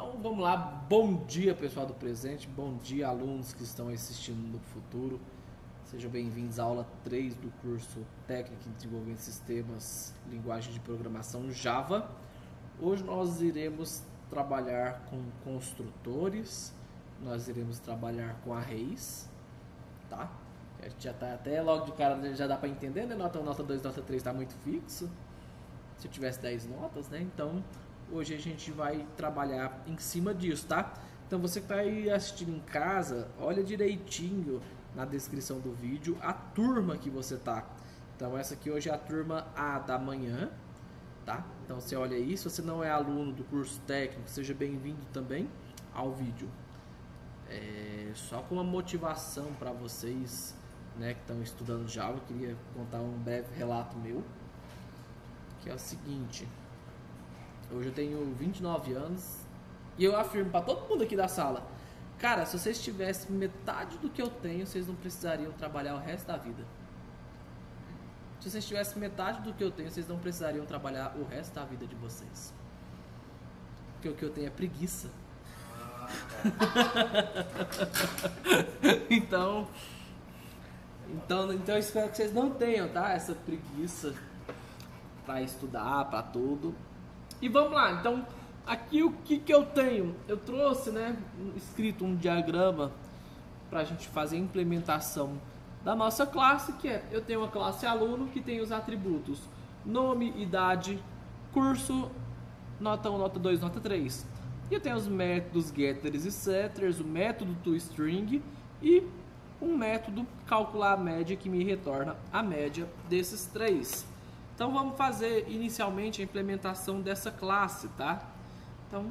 Então vamos lá, bom dia pessoal do presente, bom dia alunos que estão assistindo no futuro. Sejam bem-vindos à aula 3 do curso Técnico em Desenvolvimento de Sistemas, Linguagem de Programação Java. Hoje nós iremos trabalhar com construtores, nós iremos trabalhar com arrays, tá? A gente já tá até logo de cara, já dá para entender, né? Nota 1, nota 2, nota 3 está muito fixo. Se eu tivesse 10 notas, né? Então hoje a gente vai trabalhar em cima disso, tá? Então você que está aí assistindo em casa, olha direitinho na descrição do vídeo a turma que você tá. Então essa aqui hoje é a turma A da manhã, tá? Então você olha aí, se você não é aluno do curso técnico, seja bem-vindo também ao vídeo. Só com uma motivação para vocês, né, que estão estudando Java, eu queria contar um breve relato meu, que é o seguinte. Hoje eu tenho 29 anos e eu afirmo para todo mundo aqui da sala, cara, se vocês tivessem metade do que eu tenho, vocês não precisariam trabalhar o resto da vida. Se vocês tivessem metade do que eu tenho, vocês não precisariam trabalhar o resto da vida de vocês. Porque o que eu tenho é preguiça. então eu espero que vocês não tenham, tá? Essa preguiça para estudar, para tudo. E vamos lá, então aqui o que eu tenho? Eu trouxe, né, escrito um diagrama para a gente fazer a implementação da nossa classe, que é, eu tenho uma classe aluno que tem os atributos nome, idade, curso, nota 1, nota 2, nota 3. E eu tenho os métodos getters e setters, o método toString e um método calcular a média que me retorna a média desses três. Então vamos fazer inicialmente a implementação dessa classe, tá? Então,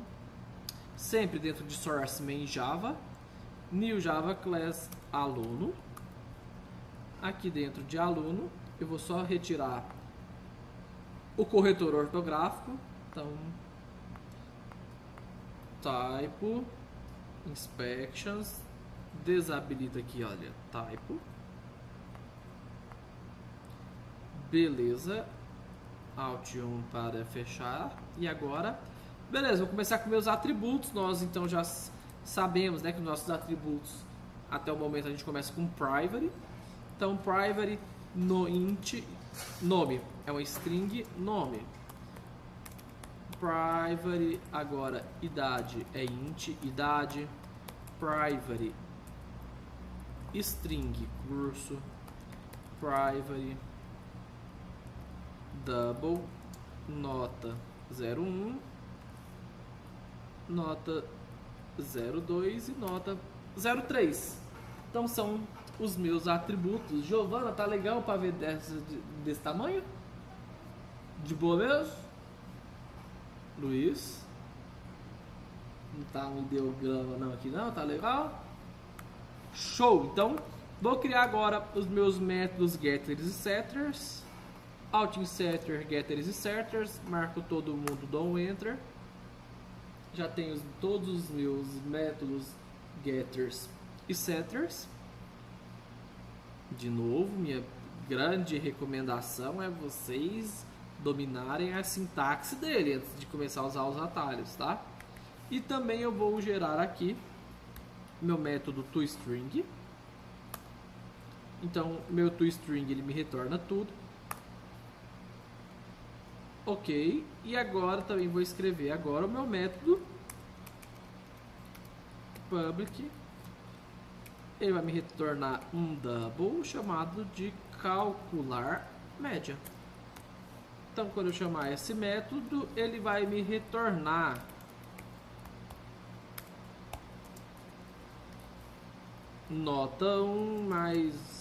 sempre dentro de source main Java, new Java class aluno. Aqui dentro de aluno, eu vou só retirar o corretor ortográfico. Então, typo, inspections, desabilita aqui, olha, typo. Beleza. Alt 1 para fechar. E agora, beleza, vou começar com meus atributos. Nós então já sabemos, né, que nossos atributos até o momento a gente começa com private. Então private no int nome é uma string nome. Private agora idade é int idade. Private string curso. Private double nota 01, nota 02 e nota 03. Então são os meus atributos. Giovana, tá legal para ver desse tamanho? De boa mesmo? Luiz, não tá um ideograma não aqui não, tá legal? Show! Então vou criar agora os meus métodos getters e setters. Alt setter, getters e setters, marco todo mundo, dou um enter. Já tenho todos os meus métodos getters e setters. De novo, minha grande recomendação é vocês dominarem a sintaxe dele antes de começar a usar os atalhos, tá? E também eu vou gerar aqui meu método toString. Então, meu toString ele me retorna tudo. Ok, e agora também vou escrever agora o meu método public. Ele vai me retornar um double chamado de calcular média. Então quando eu chamar esse método, ele vai me retornar nota 1 mais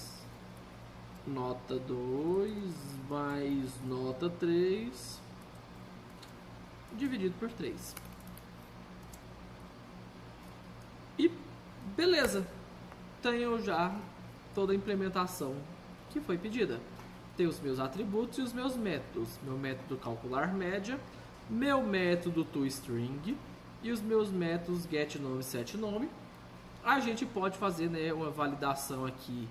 nota 2 mais nota 3 dividido por 3. E beleza, tenho já toda a implementação que foi pedida. Tenho os meus atributos e os meus métodos. Meu método calcular média, meu método toString e os meus métodos getNome e setNome. A gente pode fazer, né, uma validação aqui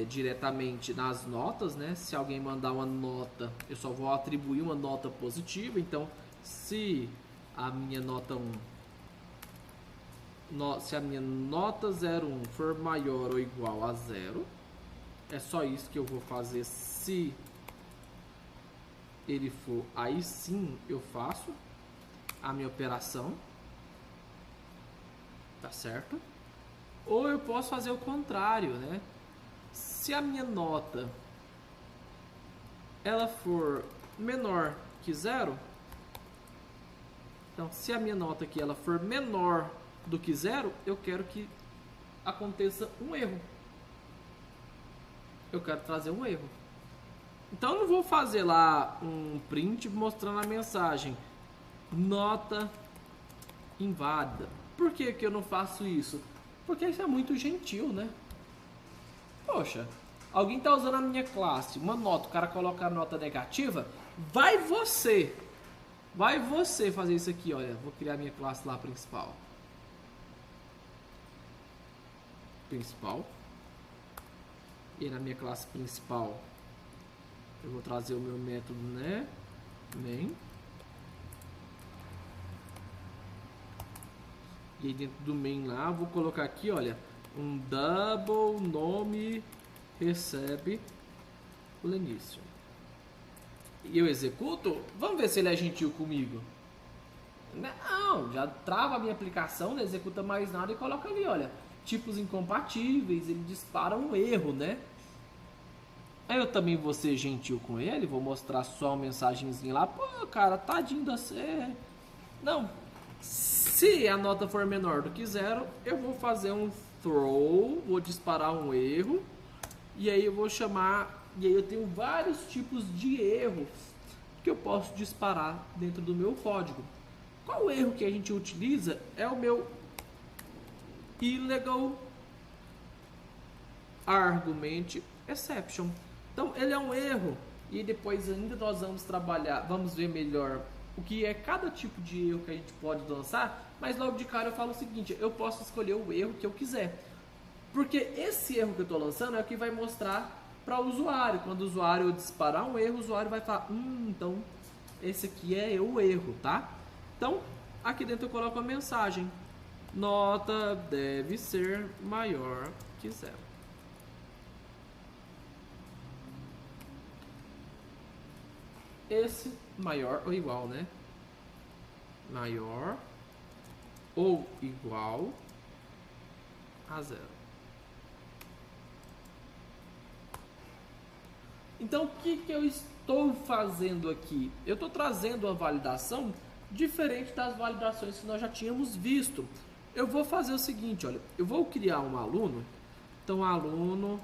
diretamente nas notas, né? Se alguém mandar uma nota, eu só vou atribuir uma nota positiva. Então, se a minha nota 1 se a minha nota 01 for maior ou igual a 0, é só isso que eu vou fazer. Se ele for, aí sim eu faço a minha operação, tá certo? Ou eu posso fazer o contrário, né? Se a minha nota ela for menor que 0, então se a minha nota aqui ela for menor do que 0, eu quero que aconteça um erro. Eu quero trazer um erro. Então eu não vou fazer lá um print mostrando a mensagem nota inválida. Por que que eu não faço isso? Porque isso é muito gentil, né? Poxa, alguém está usando a minha classe, uma nota, o cara coloca a nota negativa, vai você fazer isso aqui, olha, vou criar minha classe lá principal. E na minha classe principal eu vou trazer o meu método, né? Main. E aí dentro do main lá, vou colocar aqui, olha, um double nome recebe Lenício. E eu executo, vamos ver se ele é gentil comigo. Não, já trava a minha aplicação, não executa mais nada e coloca ali, olha, tipos incompatíveis, ele dispara um erro, né? Aí eu também vou ser gentil com ele, vou mostrar só uma mensagenzinha lá, pô, cara, tadinho da você. Não, se a nota for menor do que 0, eu vou fazer um throw, vou disparar um erro, e aí eu vou chamar, e aí eu tenho vários tipos de erros que eu posso disparar dentro do meu código. Qual erro que a gente utiliza é o meu illegal argument exception. Então ele é um erro e depois ainda nós vamos trabalhar, vamos ver melhor o que é cada tipo de erro que a gente pode lançar, mas logo de cara eu falo o seguinte, eu posso escolher o erro que eu quiser. Porque esse erro que eu estou lançando é o que vai mostrar para o usuário. Quando o usuário disparar um erro, o usuário vai falar, então esse aqui é o erro, tá? Então, aqui dentro eu coloco a mensagem, nota deve ser maior que 0. Esse maior ou igual, né? Maior ou igual a 0. Então, o que eu estou fazendo aqui? Eu estou trazendo uma validação diferente das validações que nós já tínhamos visto. Eu vou fazer o seguinte, olha, eu vou criar um aluno. Então, aluno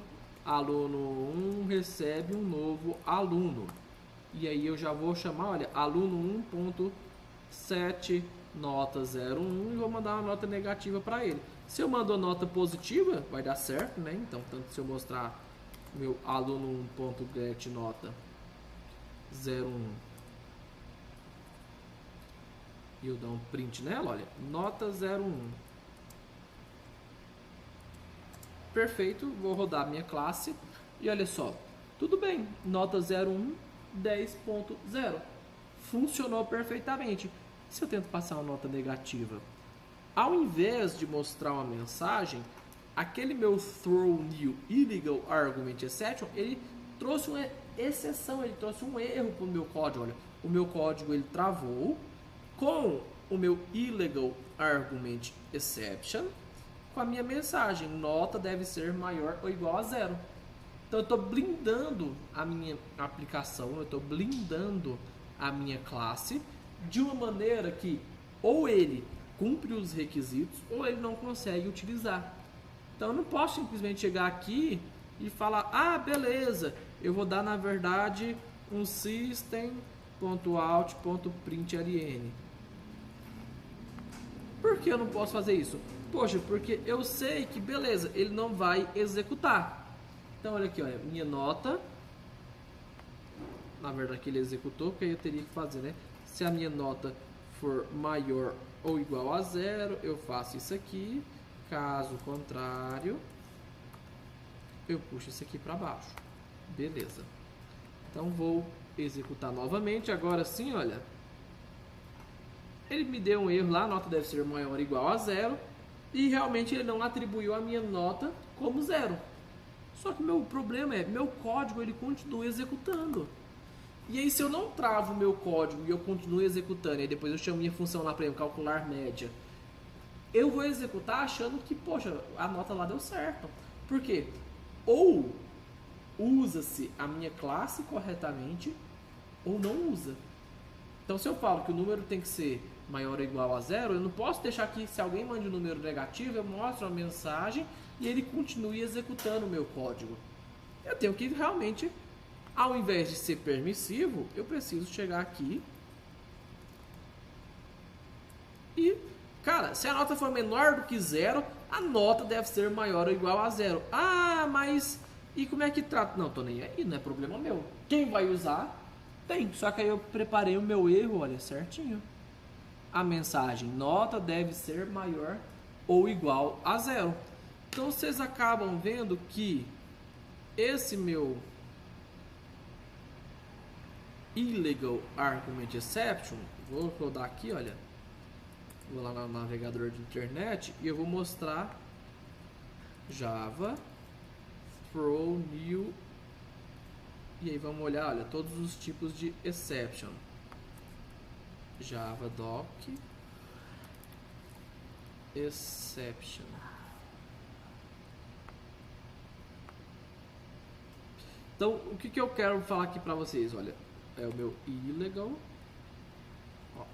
1 recebe um novo aluno. E aí eu já vou chamar, olha, aluno 1.set nota 01 e vou mandar uma nota negativa para ele. Se eu mando nota positiva, vai dar certo, né? Então, tanto se eu mostrar meu aluno 1.get nota 01 e eu dar um print nela, olha, nota 01. Perfeito, vou rodar minha classe e olha só, tudo bem, nota 01, 10.0, funcionou perfeitamente. Se eu tento passar uma nota negativa, ao invés de mostrar uma mensagem, aquele meu throw new illegal argument exception, ele trouxe uma exceção, ele trouxe um erro para o meu código. Olha, o meu código ele travou com o meu illegal argument exception, com a minha mensagem, nota deve ser maior ou igual a 0. Então eu estou blindando a minha aplicação, eu estou blindando a minha classe de uma maneira que ou ele cumpre os requisitos ou ele não consegue utilizar. Então eu não posso simplesmente chegar aqui e falar, ah, beleza, eu vou dar na verdade um system.out.println. Por que eu não posso fazer isso? Poxa, porque eu sei que, beleza, ele não vai executar. Então olha aqui, olha, minha nota, na verdade que ele executou, porque eu teria que fazer, né? Se a minha nota for maior ou igual a 0, eu faço isso aqui. Caso contrário, eu puxo isso aqui para baixo. Beleza. Então vou executar novamente. Agora sim, olha. Ele me deu um erro lá, a nota deve ser maior ou igual a 0. e realmente ele não atribuiu a minha nota como 0. Só que meu problema é, meu código ele continua executando. E aí se eu não travo o meu código e eu continuo executando, e depois eu chamo minha função lá para calcular média, eu vou executar achando que, poxa, a nota lá deu certo. Por quê? Ou usa-se a minha classe corretamente, ou não usa. Então se eu falo que o número tem que ser maior ou igual a 0, eu não posso deixar que se alguém mande um número negativo, eu mostro a mensagem e ele continue executando o meu código. Eu tenho que realmente, ao invés de ser permissivo, eu preciso chegar aqui e, cara, se a nota for menor do que 0, a nota deve ser maior ou igual a 0. Ah, mas e como é que trata? Não, tô nem aí, não é problema meu. Quem vai usar, tem. Só que aí eu preparei o meu erro, olha, certinho. A mensagem nota deve ser maior ou igual a 0. Então vocês acabam vendo que esse meu illegal argument exception, vou rodar aqui, olha, vou lá no navegador de internet e eu vou mostrar Java throw new, e aí vamos olhar, olha, todos os tipos de exception. Java doc exception. Então, o que eu quero falar aqui pra vocês? Olha, é o meu illegal. Ó.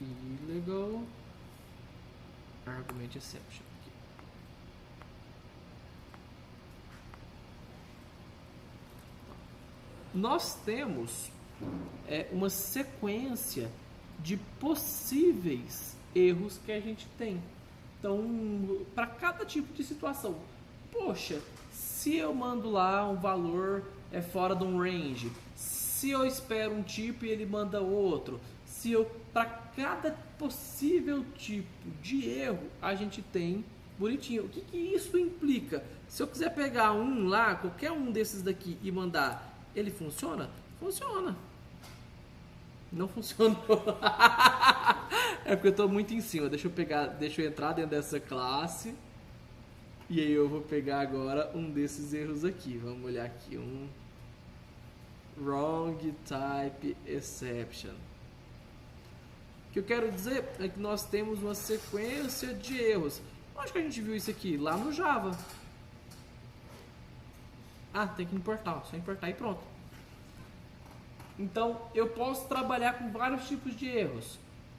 Illegal argument exception. Aqui. Nós temos uma sequência de possíveis erros que a gente tem. Então, para cada tipo de situação, poxa, se eu mando lá um valor fora de um range, se eu espero um tipo e ele manda outro, se eu, para cada possível tipo de erro, a gente tem bonitinho. O que isso implica? Se eu quiser pegar um lá, qualquer um desses daqui e mandar, ele funciona? Funciona. Não funcionou. É porque eu estou muito em cima. Deixa eu entrar dentro dessa classe. E aí eu vou pegar agora um desses erros aqui. Vamos olhar aqui. Um wrong type exception. O que eu quero dizer é que nós temos uma sequência de erros. Onde que a gente viu isso aqui? Lá no Java. Ah, tem que importar. Só importar e pronto. Então, eu posso trabalhar com vários tipos de erros.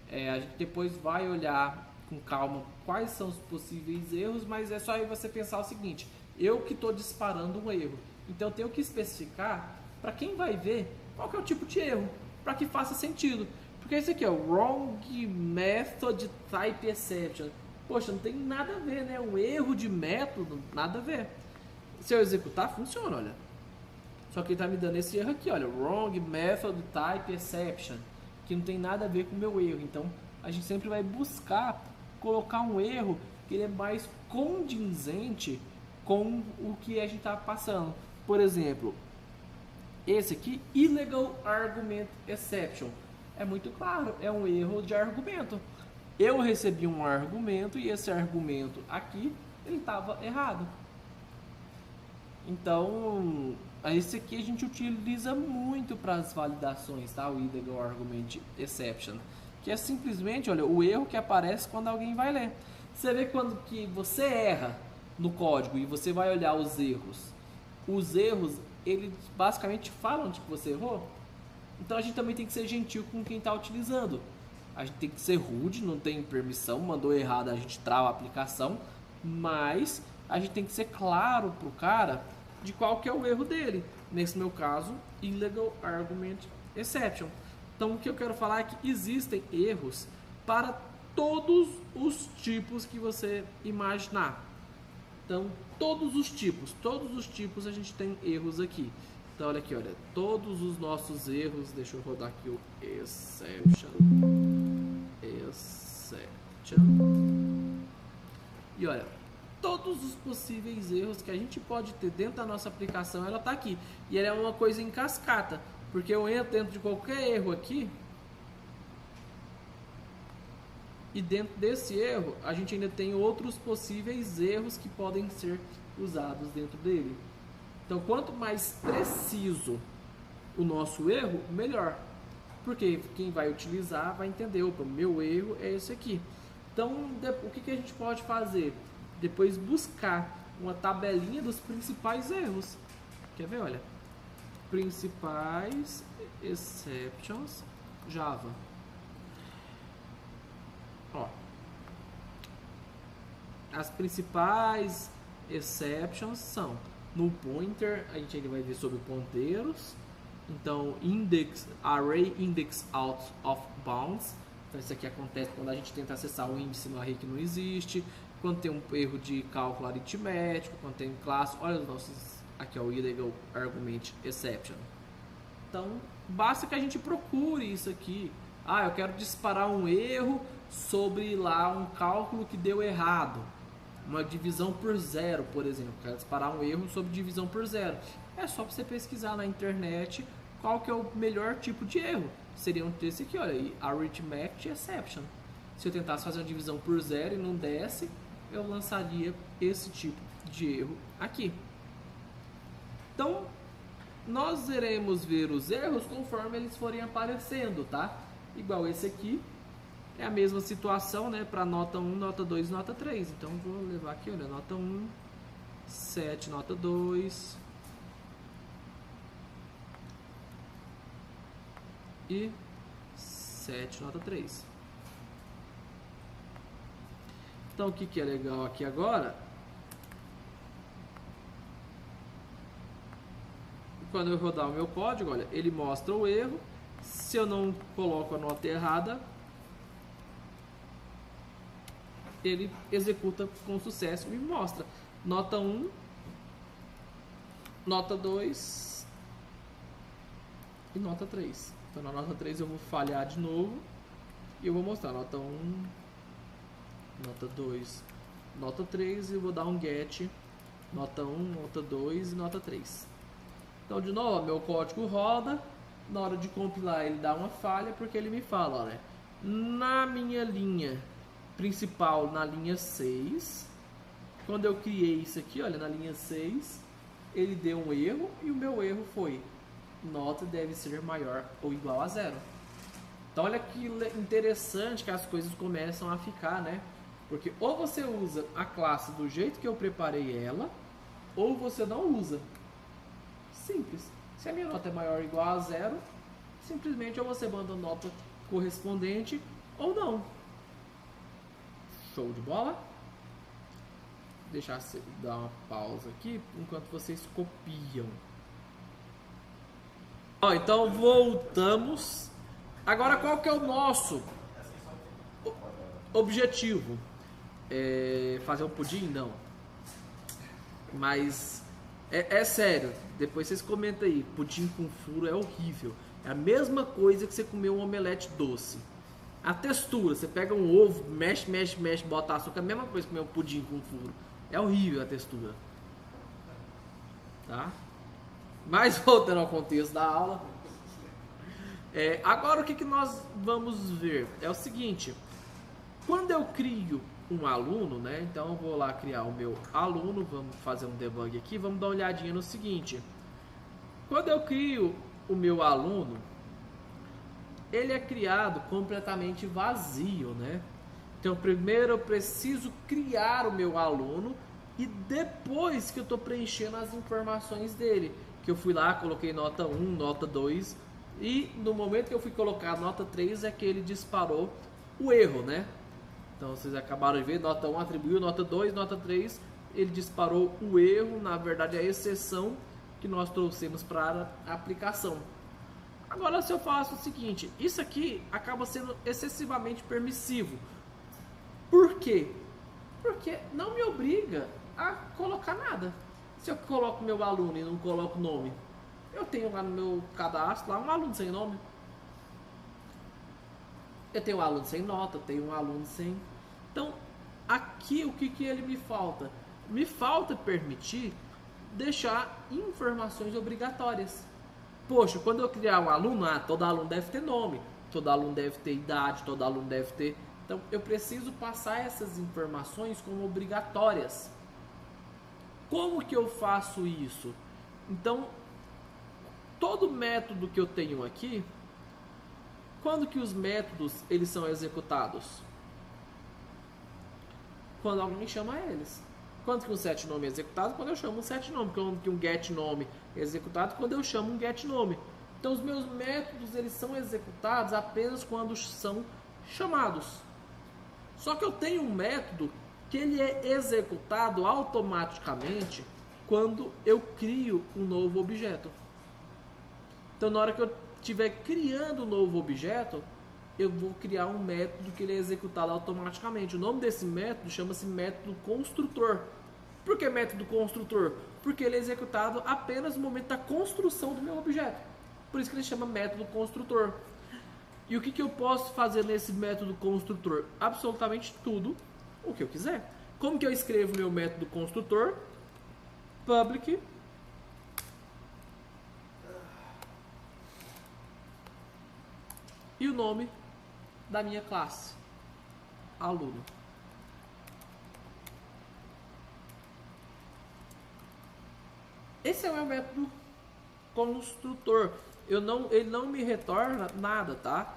A gente depois vai olhar com calma quais são os possíveis erros, mas é só aí você pensar o seguinte: eu que estou disparando um erro, então eu tenho que especificar para quem vai ver qual que é o tipo de erro, para que faça sentido. Porque esse aqui é o wrong method type exception. Poxa, não tem nada a ver, né? Um erro de método, nada a ver. Se eu executar, funciona, olha. Só que ele está me dando esse erro aqui, olha, wrong method type exception, que não tem nada a ver com o meu erro. Então, a gente sempre vai buscar colocar um erro que ele é mais condizente com o que a gente está passando. Por exemplo, esse aqui, illegal argument exception, é muito claro, é um erro de argumento. Eu recebi um argumento e esse argumento aqui, ele estava errado. Então, esse aqui a gente utiliza muito para as validações, tá? O illegal argument exception, que é simplesmente, olha, o erro que aparece quando alguém vai ler. Você vê quando que você erra no código e você vai olhar os erros, eles basicamente falam de que você errou. Então a gente também tem que ser gentil com quem está utilizando. A gente tem que ser rude, não tem permissão, mandou errado, a gente trava a aplicação, mas a gente tem que ser claro pro cara de qual que é o erro dele. Nesse meu caso, illegal argument exception. Então o que eu quero falar é que existem erros para todos os tipos que você imaginar. Então todos os tipos a gente tem erros aqui. Então olha aqui, olha, todos os nossos erros, deixa eu rodar aqui o exception. E olha, todos os possíveis erros que a gente pode ter dentro da nossa aplicação, ela está aqui. E ela é uma coisa em cascata, porque eu entro dentro de qualquer erro aqui, E dentro desse erro, a gente ainda tem outros possíveis erros que podem ser usados dentro dele. Então, quanto mais preciso o nosso erro, melhor. Porque quem vai utilizar vai entender, opa, meu erro é esse aqui. Então, o que a gente pode fazer? Depois buscar uma tabelinha dos principais erros. Quer ver? Olha. Principais exceptions Java. Ó. As principais exceptions são no pointer, a gente ainda vai ver sobre ponteiros. Então, array index out of bounds. Então, isso aqui acontece quando a gente tenta acessar o índice no array que não existe. Quando tem um erro de cálculo aritmético, quando tem classe. Olha os nossos. Aqui é o illegal argument exception. Então, basta que a gente procure isso aqui. Ah, eu quero disparar um erro sobre lá um cálculo que deu errado. Uma divisão por zero, por exemplo. Eu quero disparar um erro sobre divisão por zero. É só você pesquisar na internet qual que é o melhor tipo de erro. Seria um desse aqui, olha aí, arithmetic exception. Se eu tentasse fazer uma divisão por zero e não desse, eu lançaria esse tipo de erro aqui. Então, nós iremos ver os erros conforme eles forem aparecendo, tá? Igual esse aqui, é a mesma situação, né? Para nota 1, nota 2 e nota 3. Então, vou levar aqui, olha, nota 1, 7, nota 2... e 7, nota 3. Então, o que é legal aqui agora? Quando eu rodar o meu código, olha, ele mostra o erro. Se eu não coloco a nota errada, ele executa com sucesso e me mostra nota 1, nota 2 e nota 3. Então, na nota 3 eu vou falhar de novo e eu vou mostrar nota 1, nota 2, nota 3 e eu vou dar um get nota 1, nota 2 e nota 3. Então, de novo, meu código roda, na hora de compilar ele dá uma falha porque ele me fala, olha, na minha linha principal, na linha 6, quando eu criei isso aqui, olha, na linha 6, ele deu um erro e o meu erro foi nota deve ser maior ou igual a zero. Então olha que interessante que as coisas começam a ficar, né? Porque ou você usa a classe do jeito que eu preparei ela, ou você não usa. Simples. Se a minha nota é maior ou igual a zero, simplesmente ou você manda a nota correspondente ou não. Show de bola? Deixar dar uma pausa aqui enquanto vocês copiam. Então voltamos. Agora qual que é o nosso objetivo? Fazer um pudim? Não. Mas é sério. Depois vocês comentam aí. Pudim com furo é horrível. É a mesma coisa que você comer um omelete doce. A textura, você pega um ovo, mexe, bota açúcar, é a mesma coisa que comer um pudim com furo. É horrível a textura. Tá? Mas voltando ao contexto da aula, agora o que nós vamos ver? É o seguinte, quando eu crio um aluno, né? Então eu vou lá criar o meu aluno, vamos fazer um debug aqui, vamos dar uma olhadinha no seguinte. Quando eu crio o meu aluno, ele é criado completamente vazio, né? Então primeiro eu preciso criar o meu aluno e depois que eu estou preenchendo as informações dele. Que eu fui lá, coloquei nota 1, nota 2 e no momento que eu fui colocar a nota 3 é que ele disparou o erro, né? Então vocês acabaram de ver, nota 1 atribuiu, nota 2, nota 3, ele disparou o erro, na verdade a exceção que nós trouxemos para a aplicação. Agora se eu faço o seguinte, isso aqui acaba sendo excessivamente permissivo. Por quê? Porque não me obriga a colocar nada. Se eu coloco meu aluno e não coloco nome, eu tenho lá no meu cadastro lá um aluno sem nome. Eu tenho um aluno sem nota, eu tenho um aluno sem... Então, aqui o que ele me falta? Me falta permitir deixar informações obrigatórias. Poxa, quando eu criar um aluno, todo aluno deve ter nome, todo aluno deve ter idade, todo aluno deve ter Então eu preciso passar essas informações como obrigatórias. Como que eu faço isso? Então, todo método que eu tenho aqui, quando que os métodos eles são executados? Quando alguém chama eles. Quando que um setNome é executado? Quando eu chamo um setNome. Quando que um getNome é executado? Quando eu chamo um getNome. Então os meus métodos eles são executados apenas quando são chamados. Só que eu tenho um método que ele é executado automaticamente quando eu crio um novo objeto. Então na hora que eu estiver criando um novo objeto, eu vou criar um método que ele é executado automaticamente. O nome desse método chama-se método construtor. Por que método construtor? Porque ele é executado apenas no momento da construção do meu objeto. Por isso que ele chama método construtor. E o que eu posso fazer nesse método construtor? Absolutamente tudo o que eu quiser. Como que eu escrevo meu método construtor? Public e o nome da minha classe, aluno. Esse é o meu método construtor. Ele não me retorna nada, tá?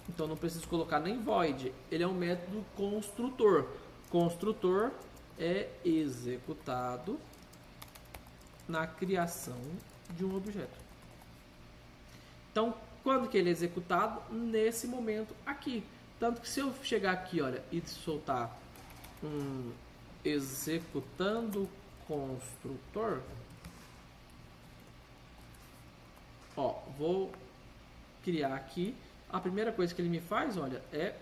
Então não preciso colocar nem void. Ele é um método construtor. Construtor é executado na criação de um objeto. Então, quando que ele é executado? Nesse momento aqui. Tanto que se eu chegar aqui, olha, e soltar um executando construtor, ó, vou criar aqui. A primeira coisa que ele me faz, olha, é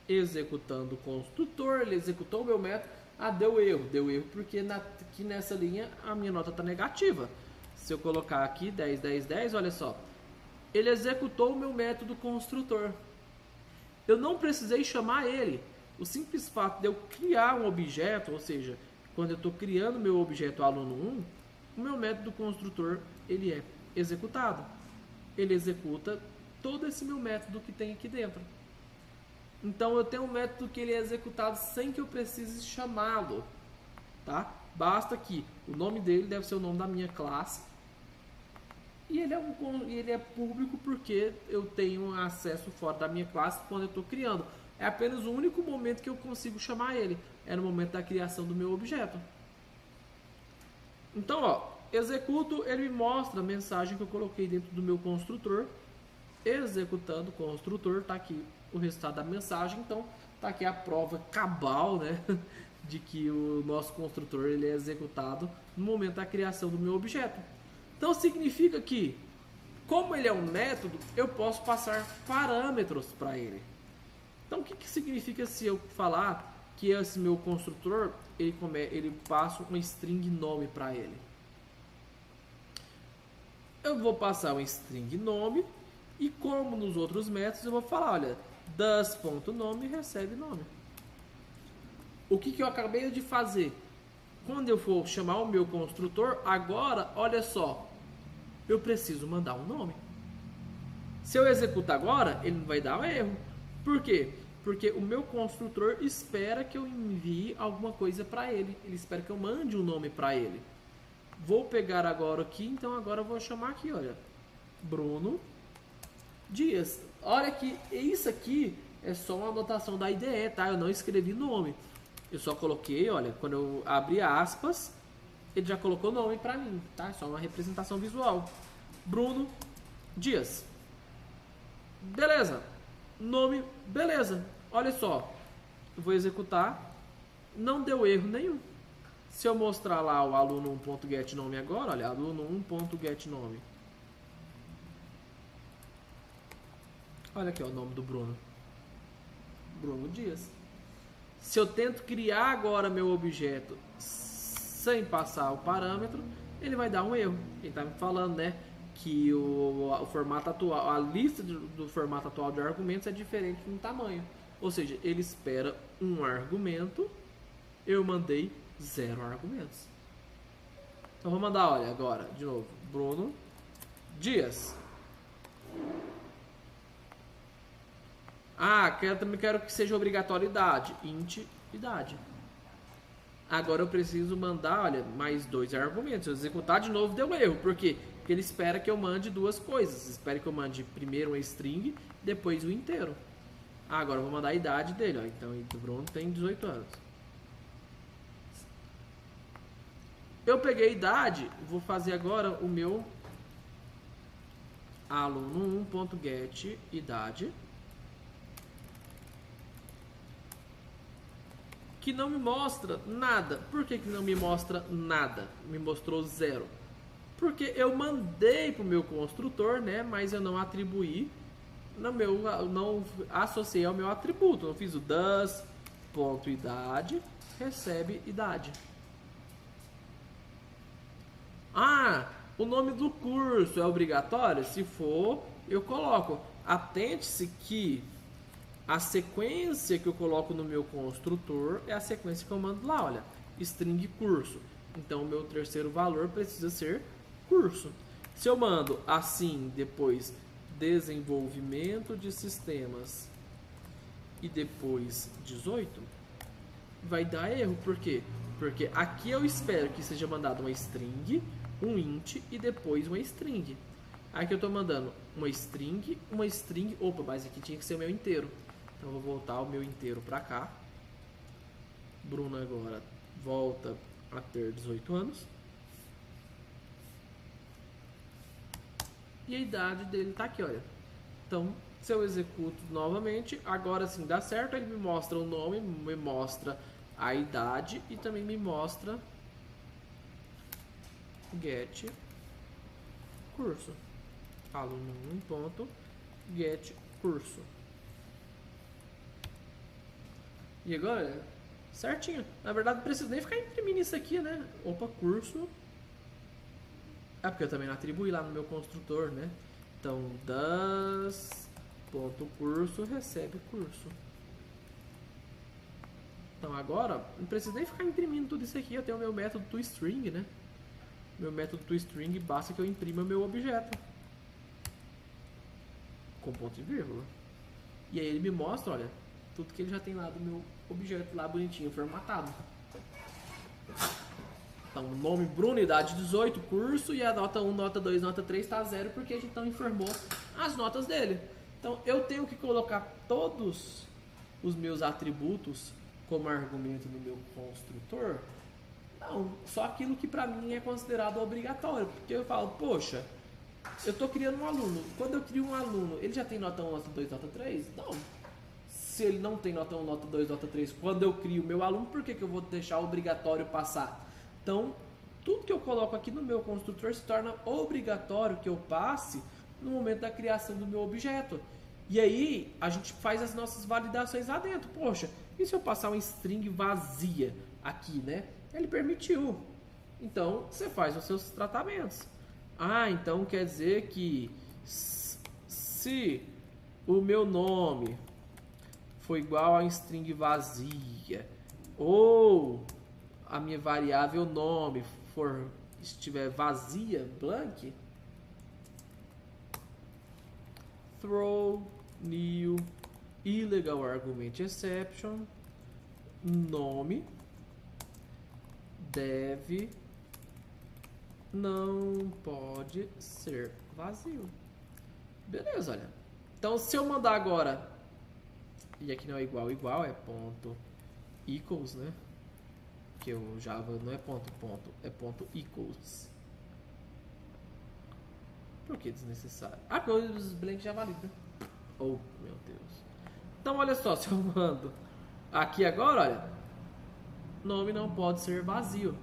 executando o construtor. Ele executou o meu método. Ah, deu erro porque aqui nessa linha a minha nota está negativa. Se eu colocar aqui 10, 10, 10, olha só, ele executou o meu método construtor. Eu não precisei chamar ele. O simples fato de eu criar um objeto, ou seja, quando eu estou criando meu objeto aluno 1, o meu método construtor ele é executado. Ele executa todo esse meu método que tem aqui dentro. Então eu tenho um método que ele é executado sem que eu precise chamá-lo, tá? Basta que o nome dele deve ser o nome da minha classe e ele é público porque eu tenho acesso fora da minha classe quando eu estou criando. É apenas o único momento que eu consigo chamar ele, é no momento da criação do meu objeto. Então, ó, executo, ele me mostra a mensagem que eu coloquei dentro do meu construtor. Executando o construtor, tá aqui o resultado da mensagem. Então tá aqui a prova cabal, né, de que o nosso construtor ele é executado no momento da criação do meu objeto. Então significa que, como ele é um método, eu posso passar parâmetros para ele. Então o que significa se eu falar que esse meu construtor ele passa um string nome para ele? Eu vou passar um string nome. E como nos outros métodos, eu vou falar, olha, das.nome recebe nome. O que eu acabei de fazer? Quando eu for chamar o meu construtor, agora, olha só, eu preciso mandar um nome. Se eu executar agora, ele não vai dar um erro. Por quê? Porque o meu construtor espera que eu envie alguma coisa para ele. Ele espera que eu mande um nome para ele. Vou pegar agora aqui, então agora eu vou chamar aqui, olha, Bruno Dias. Olha que isso aqui é só uma anotação da IDE, tá? Eu não escrevi nome. Eu só coloquei, olha, quando eu abri aspas, ele já colocou nome pra mim, tá? É só uma representação visual. Bruno Dias. Beleza. Nome, beleza. Olha só. Eu vou executar. Não deu erro nenhum. Se eu mostrar lá o aluno 1.getNome agora, olha, aluno 1.getNome. Olha aqui ó, o nome do Bruno. Bruno Dias. Se eu tento criar agora meu objeto sem passar o parâmetro, ele vai dar um erro. Ele está me falando, né, que o formato atual, a lista do formato atual de argumentos é diferente no tamanho. Ou seja, ele espera um argumento, eu mandei 0 argumentos. Então vou mandar, olha, agora, de novo, Bruno Dias. Também quero que seja obrigatório idade. Int idade. Agora eu preciso mandar, olha, mais 2 argumentos. Se eu executar de novo, deu erro. Por quê? Porque ele espera que eu mande 2 coisas. Espera que eu mande primeiro uma string, depois o inteiro. Agora eu vou mandar a idade dele, ó. Então o Bruno tem 18 anos. Eu peguei a idade, vou fazer agora o meu aluno 1.get idade. Que não me mostra nada. Por que não me mostra nada? Me mostrou 0. Porque eu mandei para o meu construtor, né? Mas eu não atribuí, não associei ao meu atributo. Não fiz o does.idade recebe idade. O nome do curso é obrigatório? Se for, eu coloco. Atente-se que a sequência que eu coloco no meu construtor é a sequência que eu mando lá, olha, string curso. Então o meu terceiro valor precisa ser curso. Se eu mando assim, depois desenvolvimento de sistemas e depois 18, vai dar erro. Por quê? Porque aqui eu espero que seja mandado uma string, um int e depois uma string. Aqui eu estou mandando uma string, opa, mas aqui tinha que ser o meu inteiro. Então eu vou voltar o meu inteiro para cá. Bruno agora volta a ter 18 anos. E a idade dele está aqui, olha. Então, se eu executo novamente, agora sim dá certo. Ele me mostra o nome, me mostra a idade e também me mostra get curso. Aluno 1.get curso. E agora, certinho. Na verdade, não preciso nem ficar imprimindo isso aqui, né? Opa, curso. Porque eu também não atribuí lá no meu construtor, né? Então, das.curso recebe curso. Então, agora, não preciso nem ficar imprimindo tudo isso aqui. Eu tenho o meu método toString, né? Meu método toString, basta que eu imprima o meu objeto. Com ponto e vírgula. E aí ele me mostra, olha, tudo que ele já tem lá do meu objeto lá bonitinho, formatado. Então, nome Bruno, idade 18, curso, e a nota 1, nota 2, nota 3 está 0, porque a gente não informou as notas dele. Então, eu tenho que colocar todos os meus atributos como argumento no meu construtor? Não, só aquilo que para mim é considerado obrigatório, porque eu falo, poxa, eu estou criando um aluno. Quando eu crio um aluno, ele já tem nota 1, nota 2, nota 3? Não. Se ele não tem nota 1, nota 2, nota 3, quando eu crio o meu aluno, por que eu vou deixar obrigatório passar? Então, tudo que eu coloco aqui no meu construtor se torna obrigatório que eu passe no momento da criação do meu objeto. E aí, a gente faz as nossas validações lá dentro. Poxa, e se eu passar uma string vazia aqui, né? Ele permitiu. Então, você faz os seus tratamentos. Então quer dizer que se o meu nome for igual a string vazia, ou a minha variável nome estiver vazia, blank, throw new illegal argument exception, nome não pode ser vazio. Beleza, olha. Então, se eu mandar agora, e aqui não é igual, é ponto equals, né? Que o Java não é ponto, é ponto equals. Por que desnecessário? Porque os blank já valida. Oh, meu Deus. Então, olha só, se eu mando aqui agora, olha, nome não pode ser vazio.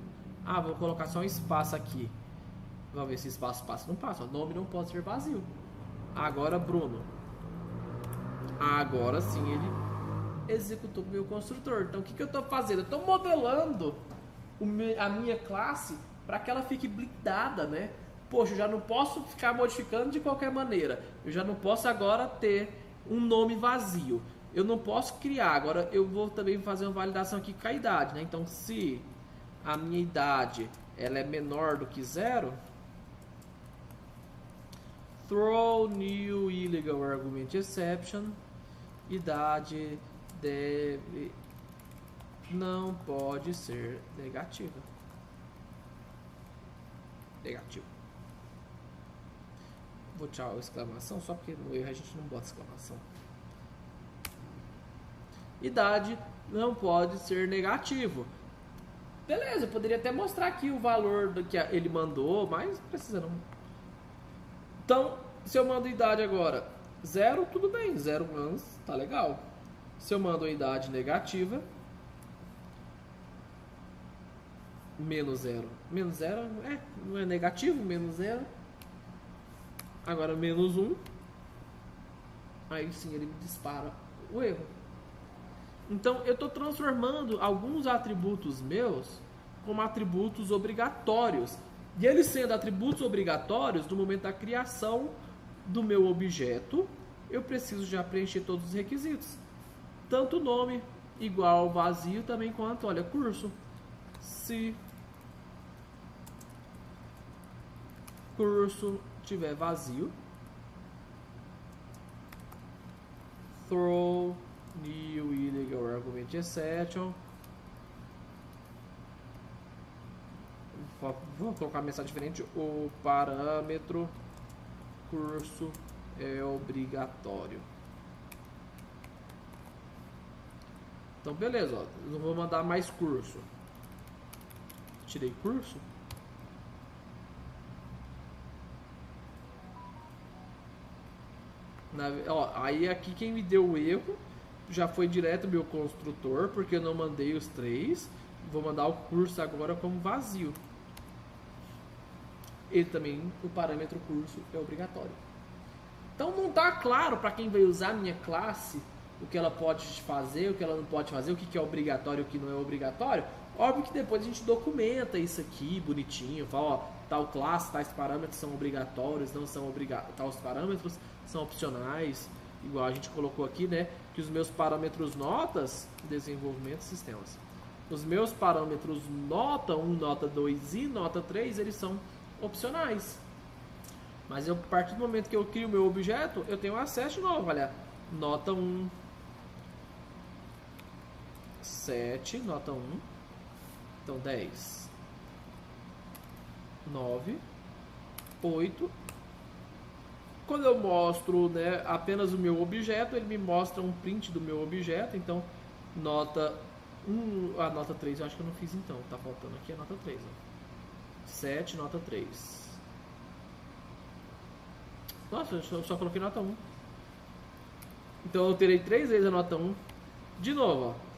Vou colocar só um espaço aqui. Vamos ver se espaço passa. Não passa. Nome não pode ser vazio. Agora, Bruno. Agora sim ele executou o meu construtor. Então, o que eu estou fazendo? Eu estou modelando a minha classe para que ela fique blindada, né? Poxa, eu já não posso ficar modificando de qualquer maneira. Eu já não posso agora ter um nome vazio. Eu não posso criar. Agora, eu vou também fazer uma validação aqui com a idade, né? Então, se a minha idade ela é menor do que 0, throw new illegal argument exception, idade deve não pode ser negativa. Negativo. Vou tirar a exclamação só porque no erro a gente não bota exclamação. Idade não pode ser negativo. Beleza, eu poderia até mostrar aqui o valor do que ele mandou, mas não precisa não. Então, se eu mando idade agora 0, tudo bem, 0 anos, tá legal. Se eu mando a idade negativa, menos 0. Menos 0 não é negativo, menos 0. Agora menos 1. Aí sim ele me dispara o erro. Então eu estou transformando alguns atributos meus como atributos obrigatórios. E eles sendo atributos obrigatórios, no momento da criação do meu objeto, eu preciso já preencher todos os requisitos. Tanto nome igual vazio também quanto, olha, curso. Se curso tiver vazio, throw new illegal argument exception. Vou colocar uma mensagem diferente. O parâmetro curso é obrigatório. Então beleza, ó, eu vou mandar mais curso. Tirei curso. Aí aqui quem me deu o erro já foi direto meu construtor, porque eu não mandei os 3. Vou mandar o curso agora como vazio. E também o parâmetro curso é obrigatório. Então não está claro para quem vai usar a minha classe o que ela pode fazer, o que ela não pode fazer, o que é obrigatório e o que não é obrigatório. Óbvio que depois a gente documenta isso aqui bonitinho, fala, ó, tal classe, tais parâmetros são obrigatórios, não são obrigatórios, tais parâmetros são opcionais, igual a gente colocou aqui, né, que os meus parâmetros notas, desenvolvimento de sistemas, os meus parâmetros nota 1, nota 2 e nota 3, eles são opcionais. Mas eu, a partir do momento que eu crio o meu objeto, eu tenho acesso de novo, olha, nota 1, 7, nota 1, então 10, 9, 8. Quando eu mostro, né, apenas o meu objeto, ele me mostra um print do meu objeto. Então, nota 1, a nota 3 eu acho que eu não fiz então, tá faltando aqui a nota 3. Ó. 7, nota 3. Nossa, eu só coloquei nota 1. Então eu terei 3 vezes a nota 1. De novo, ó.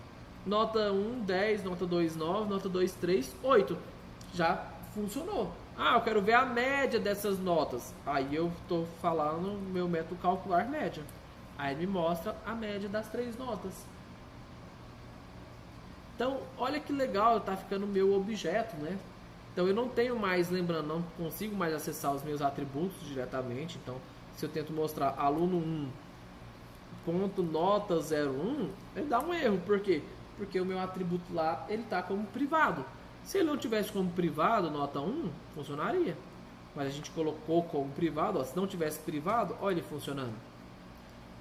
Nota 1, 10, nota 2, 9, nota 2, 3, 8. Já funcionou. Ah, eu quero ver a média dessas notas. Aí eu estou falando meu método calcular média. Aí me mostra a média das 3 notas. Então, olha que legal, está ficando meu objeto, né? Então eu não tenho mais, lembrando, não consigo mais acessar os meus atributos diretamente. Então, se eu tento mostrar aluno 1 ponto nota 01, ele dá um erro. Por quê? Porque o meu atributo lá, ele está como privado. Se ele não tivesse como privado, nota 1, funcionaria. Mas a gente colocou como privado, ó, se não tivesse privado, olha ele funcionando.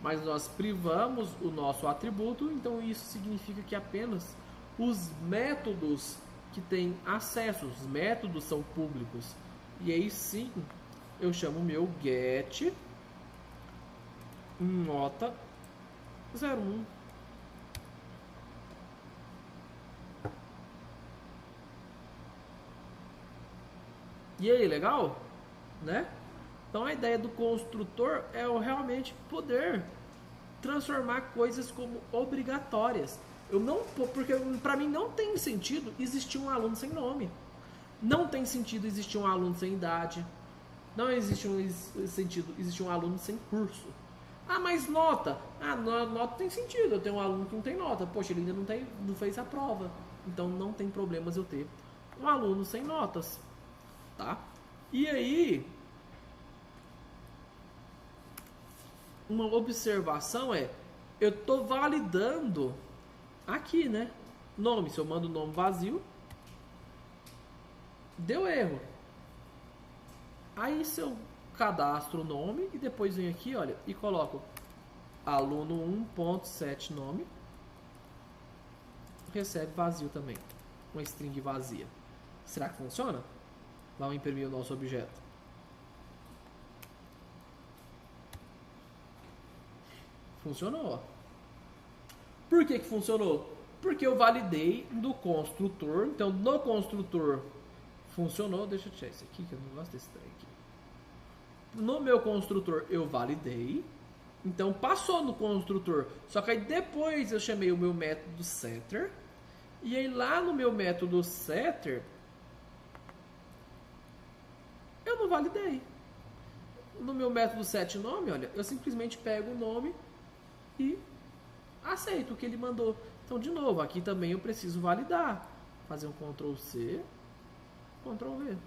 Mas nós privamos o nosso atributo, então isso significa que apenas os métodos que têm acesso, os métodos são públicos. E aí sim, eu chamo o meu get nota 01. E aí, legal? Né? Então a ideia do construtor é realmente poder transformar coisas como obrigatórias. Eu não, porque para mim não tem sentido existir um aluno sem nome. Não tem sentido existir um aluno sem idade. Não existe sentido existir um aluno sem curso. Ah, mas nota. Ah, nota tem sentido. Eu tenho um aluno que não tem nota. Poxa, ele ainda não fez a prova. Então não tem problemas eu ter um aluno sem notas. Tá? E aí, uma observação é, eu estou validando aqui, né? Nome, se eu mando o nome vazio, deu erro. Aí se eu cadastro o nome e depois venho aqui, olha, e coloco aluno 1.set nome, recebe vazio também, uma string vazia. Será que funciona? Vamos imprimir o nosso objeto. Funcionou. Por que funcionou? Porque eu validei do construtor. Então, no construtor funcionou. Deixa eu tirar isso aqui, que eu não gosto desse trem aqui. No meu construtor eu validei. Então, passou no construtor. Só que aí depois eu chamei o meu método setter. E aí lá no meu método setter, eu não validei. No meu método setNome, olha, eu simplesmente pego o nome e aceito o que ele mandou. Então, de novo, aqui também eu preciso validar. Fazer um Ctrl+C, Ctrl+V.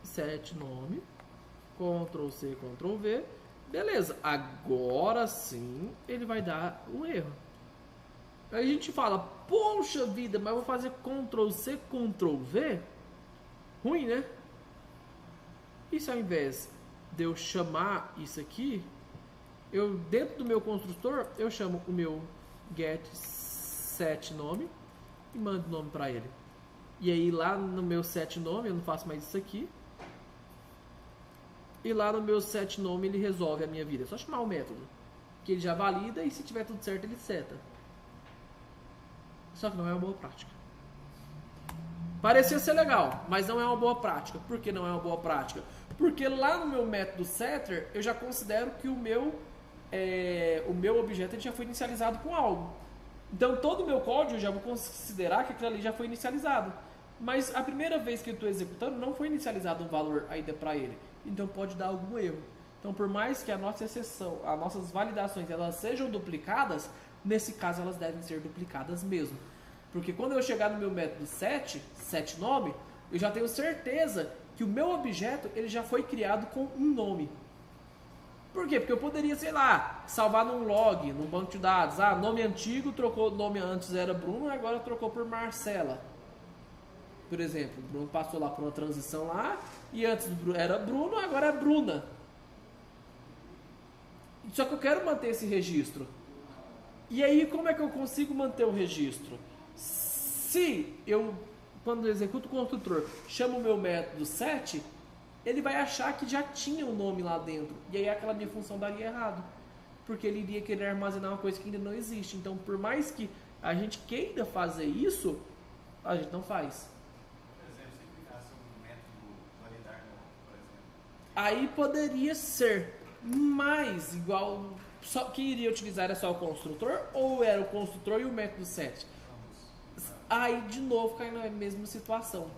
setNome, Ctrl+C, Ctrl+V. Beleza, agora sim ele vai dar um erro. Aí a gente fala, poxa vida, mas eu vou fazer Ctrl+C, Ctrl+V? Ruim, né? E se ao invés de eu chamar isso aqui, eu dentro do meu construtor, eu chamo o meu getSetNome e mando o nome para ele. E aí lá no meu setNome, eu não faço mais isso aqui. E lá no meu setNome ele resolve a minha vida. É só chamar o método, que ele já valida e se tiver tudo certo ele seta. Só que não é uma boa prática. Parecia ser legal, mas não é uma boa prática. Por que não é uma boa prática? Porque lá no meu método setter, eu já considero que o meu objeto ele já foi inicializado com algo. Então todo o meu código eu já vou considerar que aquilo ali já foi inicializado. Mas a primeira vez que eu estou executando não foi inicializado um valor ainda para ele. Então pode dar algum erro. Então por mais que a nossa exceção, as nossas validações elas sejam duplicadas, nesse caso elas devem ser duplicadas mesmo. Porque quando eu chegar no meu método setNome, eu já tenho certeza que o meu objeto ele já foi criado com um nome. Por quê? Porque eu poderia, sei lá, salvar num log, num banco de dados. Ah, nome antigo, trocou, nome antes era Bruno, agora trocou por Marcela. Por exemplo, o Bruno passou lá por uma transição lá, e antes era Bruno, agora é Bruna. Só que eu quero manter esse registro. E aí, como é que eu consigo manter o registro? Se eu, quando eu executo o construtor, chamo o meu método set, ele vai achar que já tinha um nome lá dentro. E aí aquela minha função daria errado. Porque ele iria querer armazenar uma coisa que ainda não existe. Então, por mais que a gente queira fazer isso, a gente não faz. Por exemplo, se clicasse um método validar nome, por exemplo. Aí poderia ser, mas igual... Só quem iria utilizar era só o construtor ou era o construtor e o método set? Aí de novo cai na mesma situação.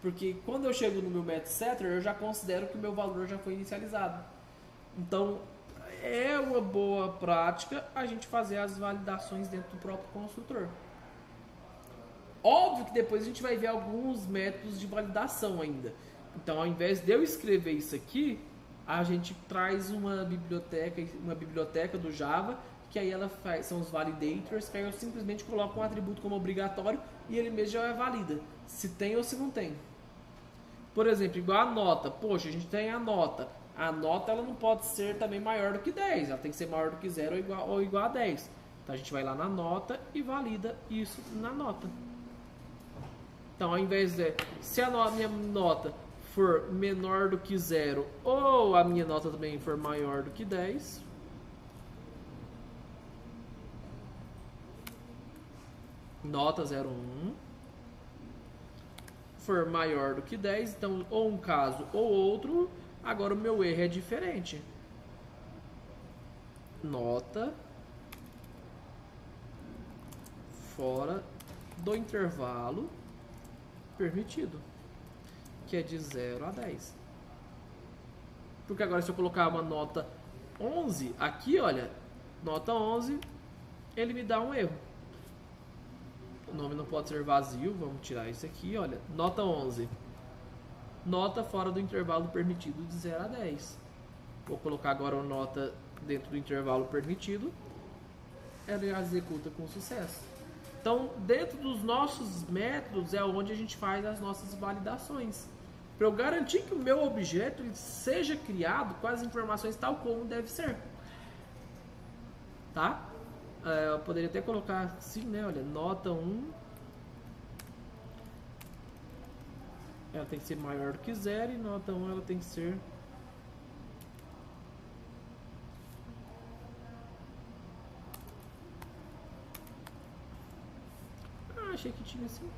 Porque quando eu chego no meu método setter, eu já considero que o meu valor já foi inicializado. Então é uma boa prática a gente fazer as validações dentro do próprio construtor. Óbvio que depois a gente vai ver alguns métodos de validação ainda. Então ao invés de eu escrever isso aqui, a gente traz uma biblioteca do Java, que aí ela faz, são os validators, que aí eu simplesmente coloco um atributo como obrigatório e ele mesmo já valida, se tem ou se não tem. Por exemplo, igual a nota. Poxa, a gente tem a nota. A nota ela não pode ser também maior do que 10, ela tem que ser maior do que 0 ou igual a 10. Então a gente vai lá na nota e valida isso na nota. Então ao invés de, se a minha nota for menor do que 0 ou a minha nota também for maior do que 10, nota 01 for maior do que 10, então ou um caso ou outro, agora o meu erro é diferente. Nota fora do intervalo permitido, que é de 0 a 10. Porque agora se eu colocar uma nota 11 aqui, olha, nota 11, ele me dá um erro. O nome não pode ser vazio, vamos tirar isso aqui, olha, nota 11. Nota fora do intervalo permitido de 0 a 10. Vou colocar agora uma nota dentro do intervalo permitido, ela executa com sucesso. Então, dentro dos nossos métodos é onde a gente faz as nossas validações. Para eu garantir que o meu objeto seja criado com as informações tal como deve ser. tá? Eu poderia até colocar assim, né? Olha, nota 1. Ela tem que ser maior do que 0 e nota 1 ela tem que ser... achei que tinha assim.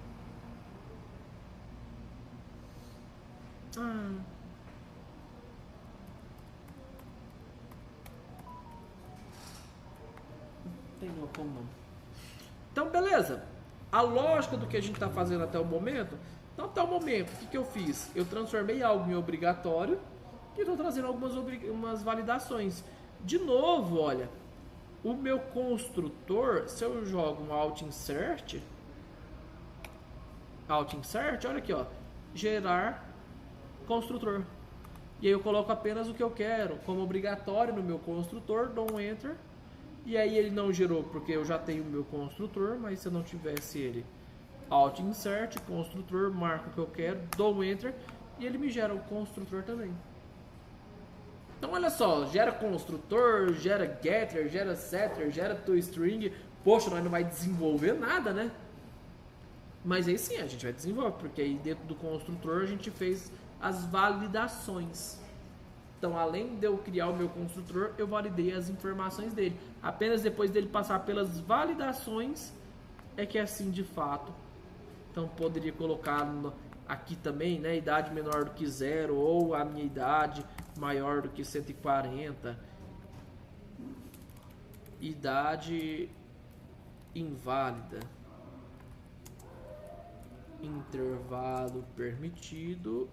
Não tem como não. Então, beleza. A lógica do que a gente está fazendo até o momento. Então, até o momento, o que eu fiz? Eu transformei algo em obrigatório e estou trazendo algumas validações. De novo, olha, o meu construtor, se eu jogo um Alt Insert, olha aqui, ó, gerar construtor. E aí eu coloco apenas o que eu quero como obrigatório no meu construtor, dou um Enter. E aí ele não gerou porque eu já tenho o meu construtor, mas se eu não tivesse ele, Alt Insert, construtor, marco o que eu quero, dou um Enter e ele me gera o construtor também. Então olha só, gera construtor, gera getter, gera setter, gera toString. Poxa, nós não vai desenvolver nada, né? Mas aí sim, a gente vai desenvolver, porque aí dentro do construtor a gente fez as validações. Então, além de eu criar o meu construtor, eu validei as informações dele. Apenas depois dele passar pelas validações, é que é assim de fato. Então, poderia colocar aqui também, né, idade menor do que 0, ou a minha idade maior do que 140. Idade inválida. Intervalo permitido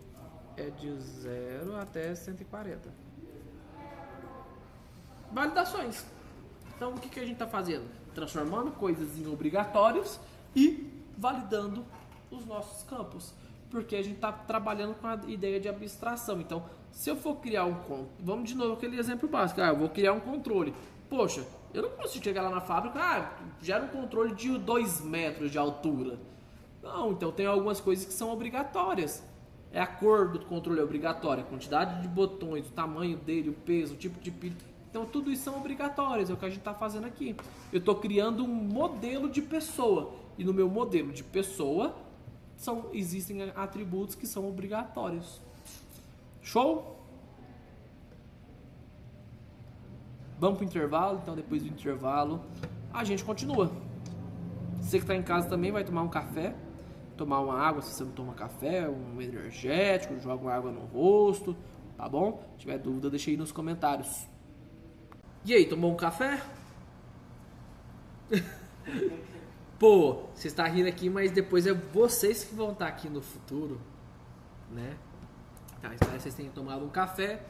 é de 0 até 140. Validações. Então o que a gente está fazendo? Transformando coisas em obrigatórios e validando os nossos campos. Porque a gente está trabalhando com a ideia de abstração. Então, se eu for criar vamos de novo aquele exemplo básico. Eu vou criar um controle. Poxa, eu não consigo chegar lá na fábrica, gera um controle de 2 metros de altura. Não, então tem algumas coisas que são obrigatórias. A cor do controle é obrigatória, a quantidade de botões, o tamanho dele, o peso, o tipo de pilha. Então tudo isso são obrigatórios, é o que a gente está fazendo aqui. Eu estou criando um modelo de pessoa. E no meu modelo de pessoa existem atributos que são obrigatórios. Show? Vamos para o intervalo, então depois do intervalo a gente continua. Você que está em casa também vai tomar um café, tomar uma água se você não toma café, um energético, joga uma água no rosto, tá bom? Se tiver dúvida, deixa aí nos comentários. E aí, tomou um café? Pô, você está rindo aqui, mas depois é vocês que vão estar aqui no futuro, né? Tá, espero que vocês tenham tomado um café,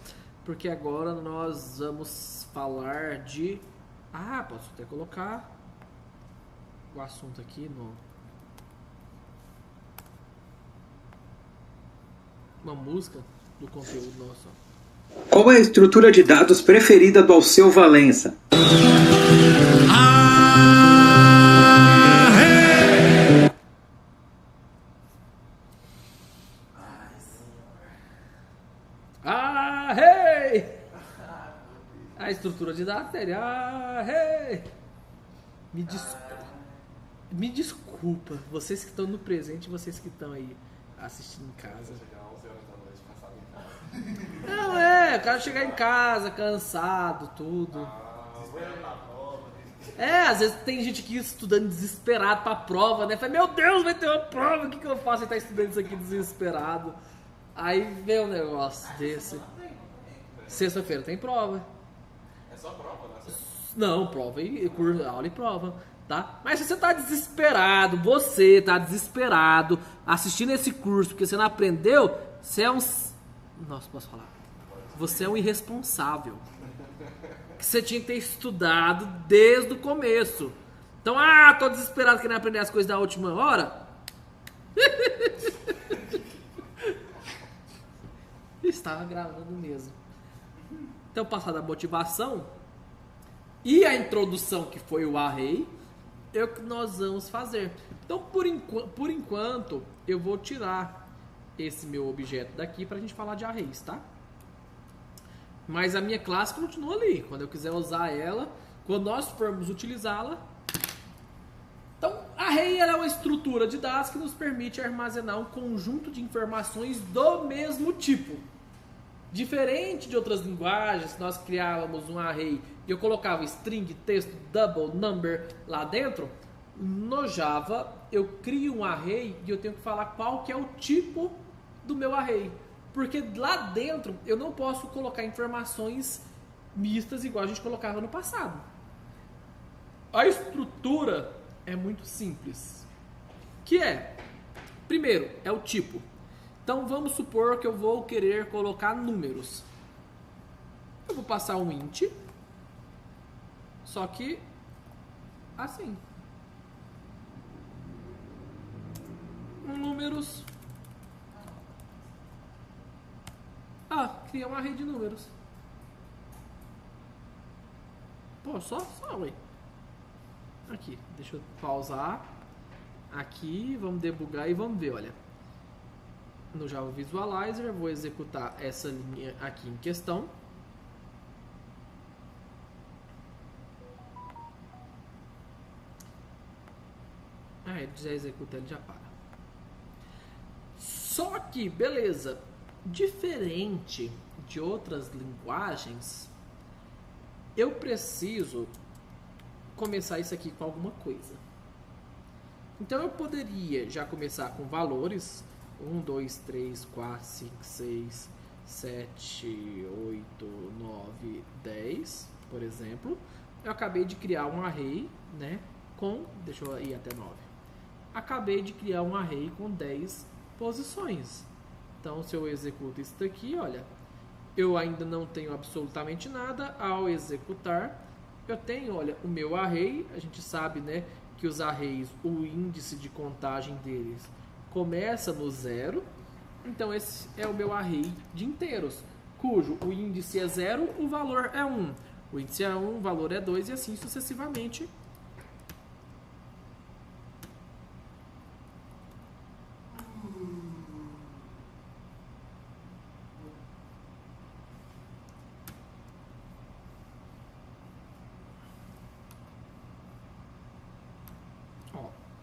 porque agora nós vamos falar de... posso até colocar o assunto aqui uma música do conteúdo nosso. Qual é a estrutura de dados preferida do Alceu Valença? A estrutura de dados seria Me desculpa, vocês que estão no presente, vocês que estão aí assistindo em casa. Não, o cara chegar em casa cansado, tudo. Às vezes tem gente aqui estudando desesperado pra prova, né? Fala, meu Deus, vai ter uma prova, o que eu faço? Ele tá estudando isso aqui desesperado. Aí vê um negócio desse. Sexta-feira tem prova. É só prova, né? Não, prova e aula e prova, tá? Mas se você tá desesperado, você tá desesperado assistindo esse curso porque você não aprendeu, você é um... Nossa, posso falar? Você é um irresponsável. Que você tinha que ter estudado desde o começo. Então, tô desesperado querendo aprender as coisas da última hora. Estava gravando mesmo. Então, passada a motivação e a introdução, que foi o array, é o que nós vamos fazer. Então, por enquanto, eu vou tirar esse meu objeto daqui para a gente falar de arrays, tá? Mas a minha classe continua ali. Quando eu quiser usar ela, quando nós formos utilizá-la. Então, array é uma estrutura de dados que nos permite armazenar um conjunto de informações do mesmo tipo. Diferente de outras linguagens, nós criávamos um array e eu colocava string, texto, double, number lá dentro. No Java, eu crio um array e eu tenho que falar qual que é o tipo do meu array. Porque lá dentro eu não posso colocar informações mistas igual a gente colocava no passado. A estrutura é muito simples. Que é, primeiro, é o tipo. Então vamos supor que eu vou querer colocar números. Eu vou passar um int, só que assim. Números. Cria um array de números. Pô, só, ué. Aqui, deixa eu pausar. Aqui, vamos debugar e vamos ver, olha. No Java Visualizer, vou executar essa linha aqui em questão. Ele já executa, ele já para. Só que, beleza, diferente de outras linguagens, eu preciso começar isso aqui com alguma coisa. Então eu poderia já começar com valores 1, 2, 3, 4, 5, 6, 7, 8, 9, 10, por exemplo. Eu acabei de criar um array, né, deixa eu ir até 9. Acabei de criar um array com 10 posições. Então, se eu executo isso daqui, olha, eu ainda não tenho absolutamente nada. Ao executar, eu tenho, olha, o meu array. A gente sabe, né, que os arrays, o índice de contagem deles começa no 0. Então, esse é o meu array de inteiros, cujo o índice é 0, o valor é 1. O índice é 1, o valor é 2 e assim sucessivamente.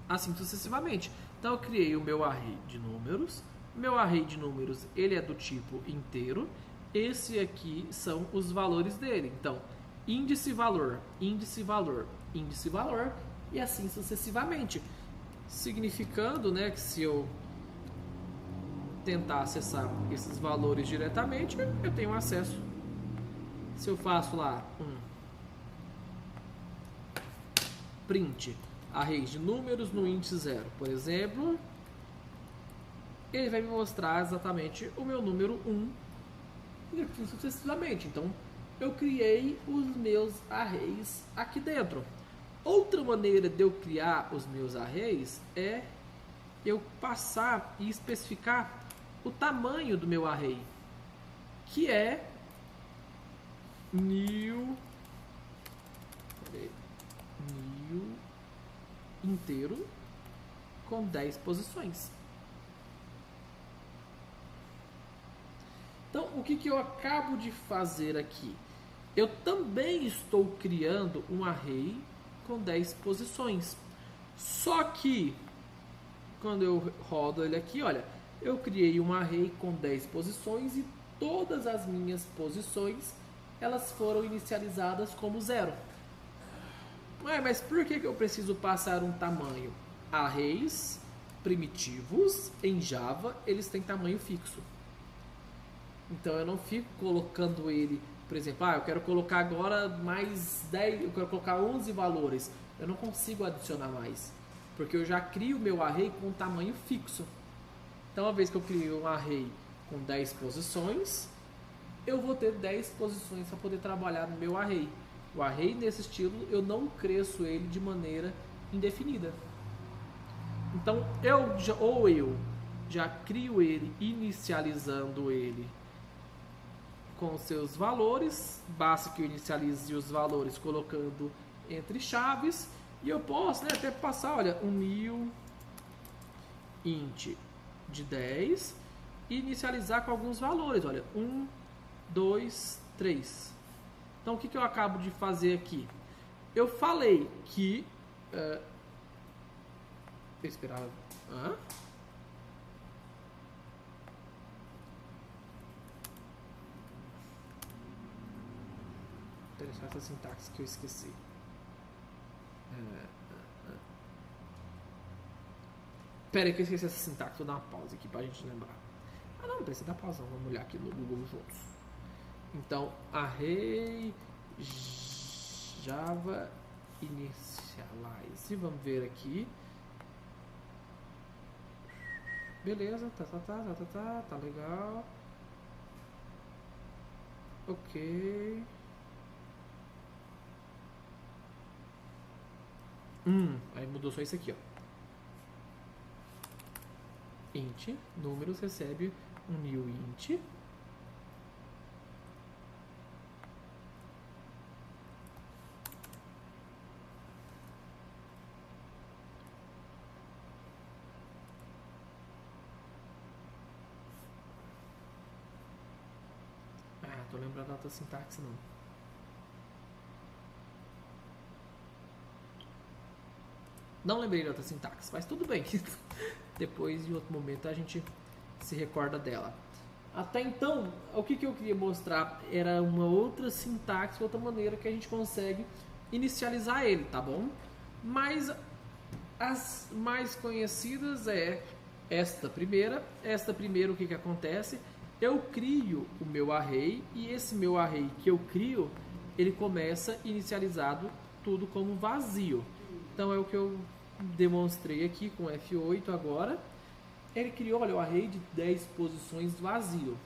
Assim sucessivamente. Então eu criei o meu array de números. Meu array de números, ele é do tipo inteiro. Esse aqui são os valores dele. Então, índice valor, índice valor, índice valor e assim sucessivamente. Significando, né, que se eu tentar acessar esses valores diretamente, eu tenho acesso. Se eu faço lá um print arrays de números no índice 0, por exemplo, ele vai me mostrar exatamente o meu número 1 e assim sucessivamente. Então, eu criei os meus arrays aqui dentro. Outra maneira de eu criar os meus arrays é eu passar e especificar o tamanho do meu array, que é new inteiro com 10 posições. Então, o que eu acabo de fazer aqui? Eu também estou criando um array com 10 posições. Só que, quando eu rodo ele aqui, olha, eu criei um array com 10 posições e todas as minhas posições, elas foram inicializadas como 0. Mas por que eu preciso passar um tamanho? Arrays primitivos em Java, eles têm tamanho fixo. Então eu não fico colocando ele, por exemplo, eu quero colocar agora mais 10, eu quero colocar 11 valores. Eu não consigo adicionar mais, porque eu já crio o meu array com tamanho fixo. Então, uma vez que eu crio um array com 10 posições, eu vou ter 10 posições para poder trabalhar no meu array. O array nesse estilo, eu não cresço ele de maneira indefinida. Então, eu já crio ele inicializando ele com seus valores. Basta que eu inicialize os valores colocando entre chaves. E eu posso, né, até passar, olha, um new int de 10 e inicializar com alguns valores. Olha, 1, 2, 3. Então, o que eu acabo de fazer aqui? eu falei que eu esperava. Interessar essa sintaxe que eu esqueci. Pera aí que eu esqueci essa sintaxe. Vou dar uma pausa aqui pra gente lembrar. Não precisa dar pausa. Vamos olhar aqui no Google juntos. Então, array Java initialize. Vamos ver aqui. Beleza, tá legal. Ok. Aí mudou só isso aqui, ó. Int, números recebe um new int. Tô lembrando da outra sintaxe não. Não lembrei da outra sintaxe, mas tudo bem. Depois, em outro momento, a gente se recorda dela. Até então, o que eu queria mostrar era uma outra sintaxe, outra maneira que a gente consegue inicializar ele, tá bom? Mas as mais conhecidas é esta primeira. Esta primeira, o que acontece? Eu crio o meu array e esse meu array que eu crio, ele começa inicializado tudo como vazio. Então é o que eu demonstrei aqui com F8 agora. Ele criou, olha, o array de 10 posições vazio.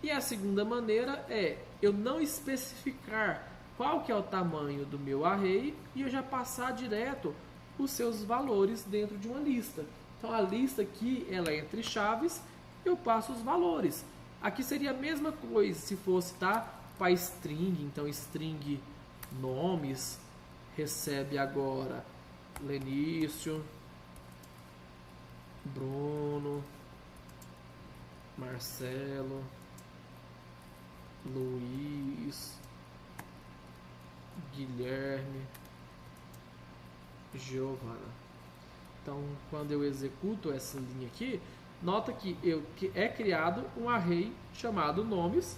E a segunda maneira é eu não especificar qual que é o tamanho do meu array e eu já passar direto os seus valores dentro de uma lista. Então a lista aqui, ela é entre chaves, eu passo os valores. Aqui seria a mesma coisa se fosse, tá? Para string, então string nomes recebe agora Lenício, Bruno, Marcelo, Luiz, Guilherme, Giovana. Então, quando eu executo essa linha aqui, nota que é criado um array chamado nomes,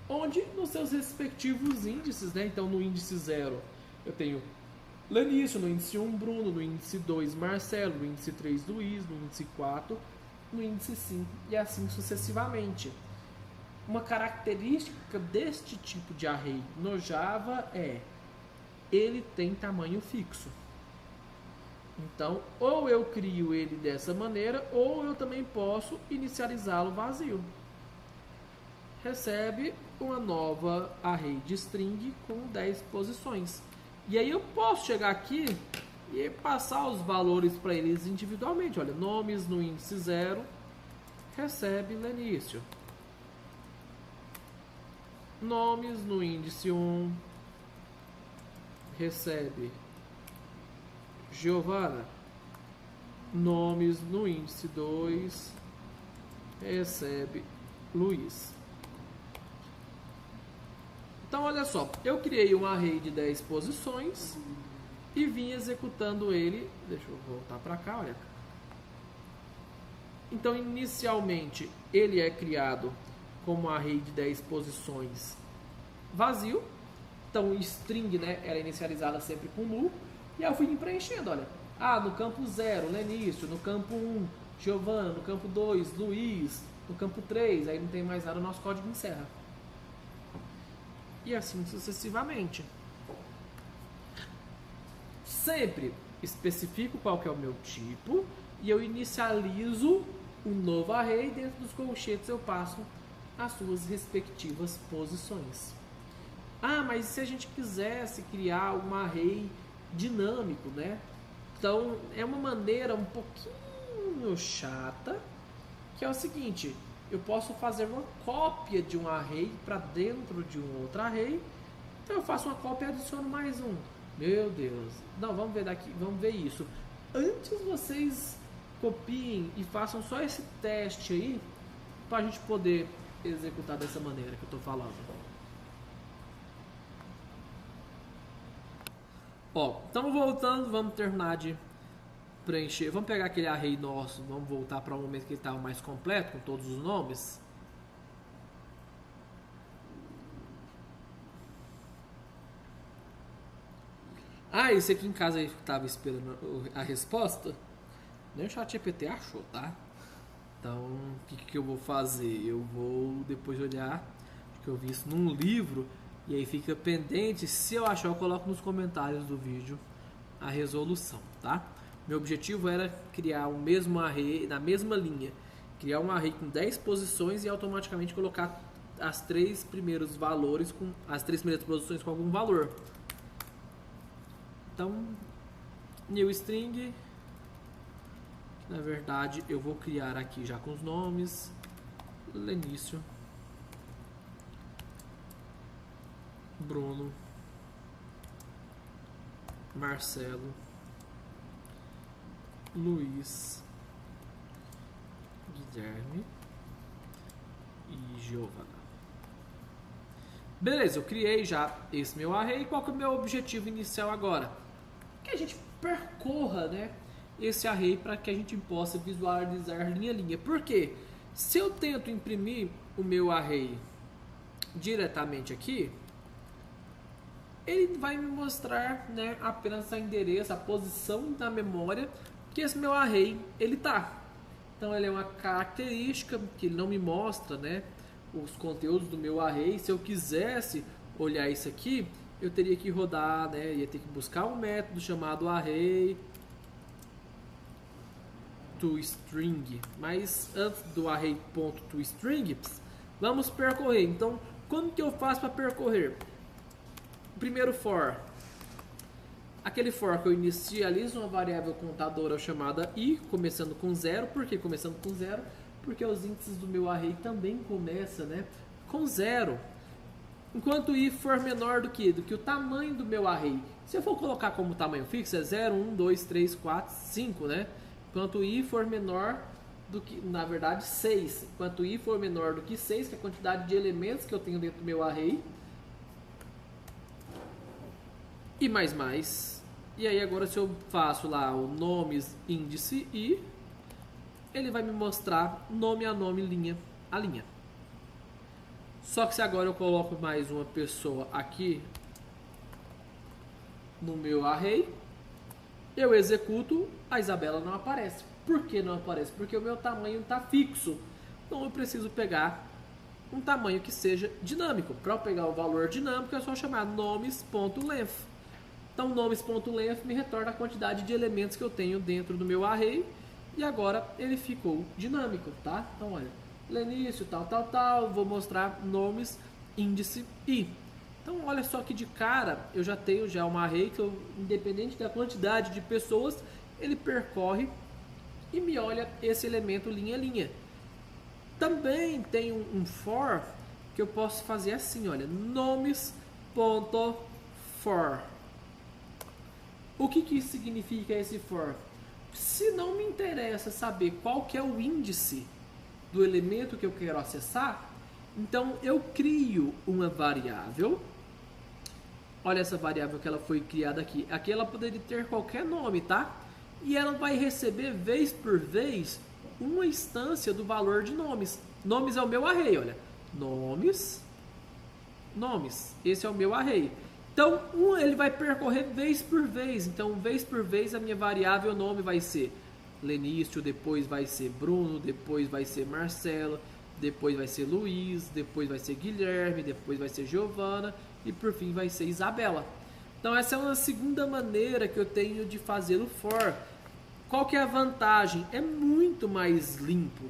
onde nos seus respectivos índices, né? Então, no índice 0 eu tenho Lenício, no índice 1 Bruno, no índice 2 Marcelo, no índice 3 Luiz, no índice 4, no índice 5 e assim sucessivamente. Uma característica deste tipo de array no Java é ele tem tamanho fixo. Então, ou eu crio ele dessa maneira, ou eu também posso inicializá-lo vazio. Recebe uma nova array de string com 10 posições. E aí eu posso chegar aqui e passar os valores para eles individualmente. Olha, nomes no índice 0 recebe Lenício. Nomes no índice 1 recebe Giovana. Nomes no índice 2 recebe Luiz. Então olha só, eu criei um array de 10 posições e vim executando ele. Deixa eu voltar para cá, olha. Então inicialmente ele é criado como um array de 10 posições vazio. Então o string, né, era inicializada sempre com null. E aí eu fui preenchendo, olha. No campo 0, Lenício. No campo 1, Giovana. No campo 2, Luiz. No campo 3, aí não tem mais nada, o nosso código encerra. E assim sucessivamente. Sempre especifico qual que é o meu tipo e eu inicializo um novo array. Dentro dos colchetes eu passo as suas respectivas posições. Mas se a gente quisesse criar um array dinâmico, né? Então é uma maneira um pouquinho chata, que é o seguinte: eu posso fazer uma cópia de um array para dentro de um outro array. Então eu faço uma cópia e adiciono mais um. Meu Deus! Não, vamos ver daqui, vamos ver isso. Antes vocês copiem e façam só esse teste aí para a gente poder executar dessa maneira que eu estou falando. Ó, então voltando, vamos terminar de preencher. Vamos pegar aquele array nosso, vamos voltar para o momento que ele estava mais completo, com todos os nomes. Ah, esse aqui em casa aí que estava esperando a resposta, nem o ChatGPT achou, tá? Então, o que eu vou fazer? Eu vou depois olhar, que eu vi isso num livro, e aí fica pendente. Se eu achar, eu coloco nos comentários do vídeo a resolução, tá? Meu objetivo era criar o mesmo array, na mesma linha, criar um array com 10 posições e automaticamente colocar as 3 primeiros valores, as 3 primeiras posições com algum valor. Então, new string, na verdade eu vou criar aqui já com os nomes, Lenício, Bruno, Marcelo, Luiz, Guilherme e Giovana. Beleza, eu criei já esse meu array. Qual que é o meu objetivo inicial agora? Que a gente percorra, né, esse array para que a gente possa visualizar linha a linha. Por quê? Se eu tento imprimir o meu array diretamente aqui, ele vai me mostrar, né, apenas o endereço, a posição da memória que esse meu array ele tá. Então ele é uma característica que ele não me mostra, né, os conteúdos do meu array. Se eu quisesse olhar isso aqui, eu teria que rodar, né, ia ter que buscar um método chamado array toString. Mas antes do array.toString, vamos percorrer. Então, como que eu faço para percorrer? Primeiro for, aquele for que eu inicializo uma variável contadora chamada i, começando com 0. Por que começando com 0? Porque os índices do meu array também começam, né, com 0. Enquanto i for menor do que o tamanho do meu array. Se eu for colocar como tamanho fixo, é 0, 1, 2, 3, 4, 5, né? Enquanto i for menor do que, na verdade, 6. Enquanto i for menor do que 6, que é a quantidade de elementos que eu tenho dentro do meu array. E mais. E aí agora se eu faço lá o nomes índice i, ele vai me mostrar nome a nome, linha a linha. Só que se agora eu coloco mais uma pessoa aqui no meu array, eu executo, a Isabela não aparece. Por que não aparece? Porque o meu tamanho está fixo. Então eu preciso pegar um tamanho que seja dinâmico. Para eu pegar o valor dinâmico é só chamar nomes.length. Então nomes.length me retorna a quantidade de elementos que eu tenho dentro do meu array. E agora ele ficou dinâmico, tá? Então olha, Lenício, tal, vou mostrar nomes, índice i. Então olha só que de cara eu já tenho uma array que, independente da quantidade de pessoas, ele percorre e me olha esse elemento linha a linha. Também tem um for que eu posso fazer assim, olha, nomes.for. O que significa esse for? Se não me interessa saber qual que é o índice do elemento que eu quero acessar, então eu crio uma variável. Olha essa variável que ela foi criada aqui. Aqui ela poderia ter qualquer nome, tá? E ela vai receber vez por vez uma instância do valor de nomes. Nomes é o meu array, olha. Nomes. Esse é o meu array. Então, ele vai percorrer vez por vez. Então, vez por vez, a minha variável nome vai ser Lenício, depois vai ser Bruno, depois vai ser Marcelo, depois vai ser Luiz, depois vai ser Guilherme, depois vai ser Giovana e por fim vai ser Isabela. Então essa é uma segunda maneira que eu tenho de fazer o for. Qual que é a vantagem? É muito mais limpo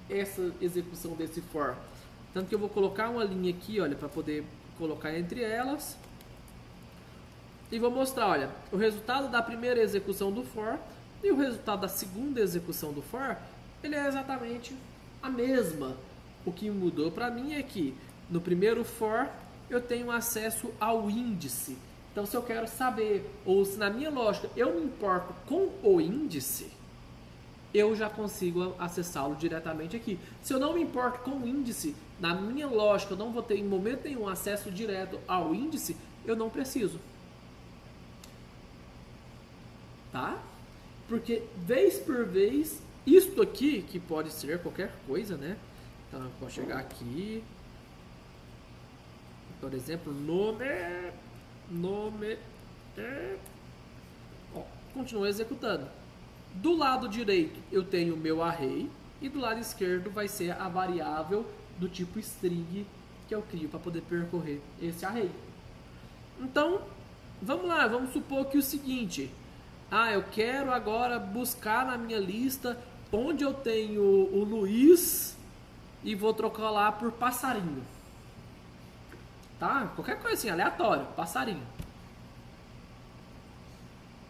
essa execução desse for. Tanto que eu vou colocar uma linha aqui, olha, para poder colocar entre elas. E vou mostrar, olha, o resultado da primeira execução do for e o resultado da segunda execução do for, ele é exatamente a mesma. O que mudou para mim é que no primeiro for eu tenho acesso ao índice. Então se eu quero saber, ou se na minha lógica eu me importo com o índice, eu já consigo acessá-lo diretamente aqui. Se eu não me importo com o índice, na minha lógica eu não vou ter em momento nenhum acesso direto ao índice, eu não preciso. tá? Porque vez por vez, isto aqui, que pode ser qualquer coisa, né? Então eu posso chegar aqui, por exemplo, nome, ó, continua executando. Do lado direito eu tenho o meu array e do lado esquerdo vai ser a variável do tipo string que eu crio para poder percorrer esse array. Então, vamos lá, vamos supor que o seguinte: eu quero agora buscar na minha lista onde eu tenho o Luiz e vou trocar lá por passarinho. Tá? Qualquer coisa assim, aleatório, passarinho.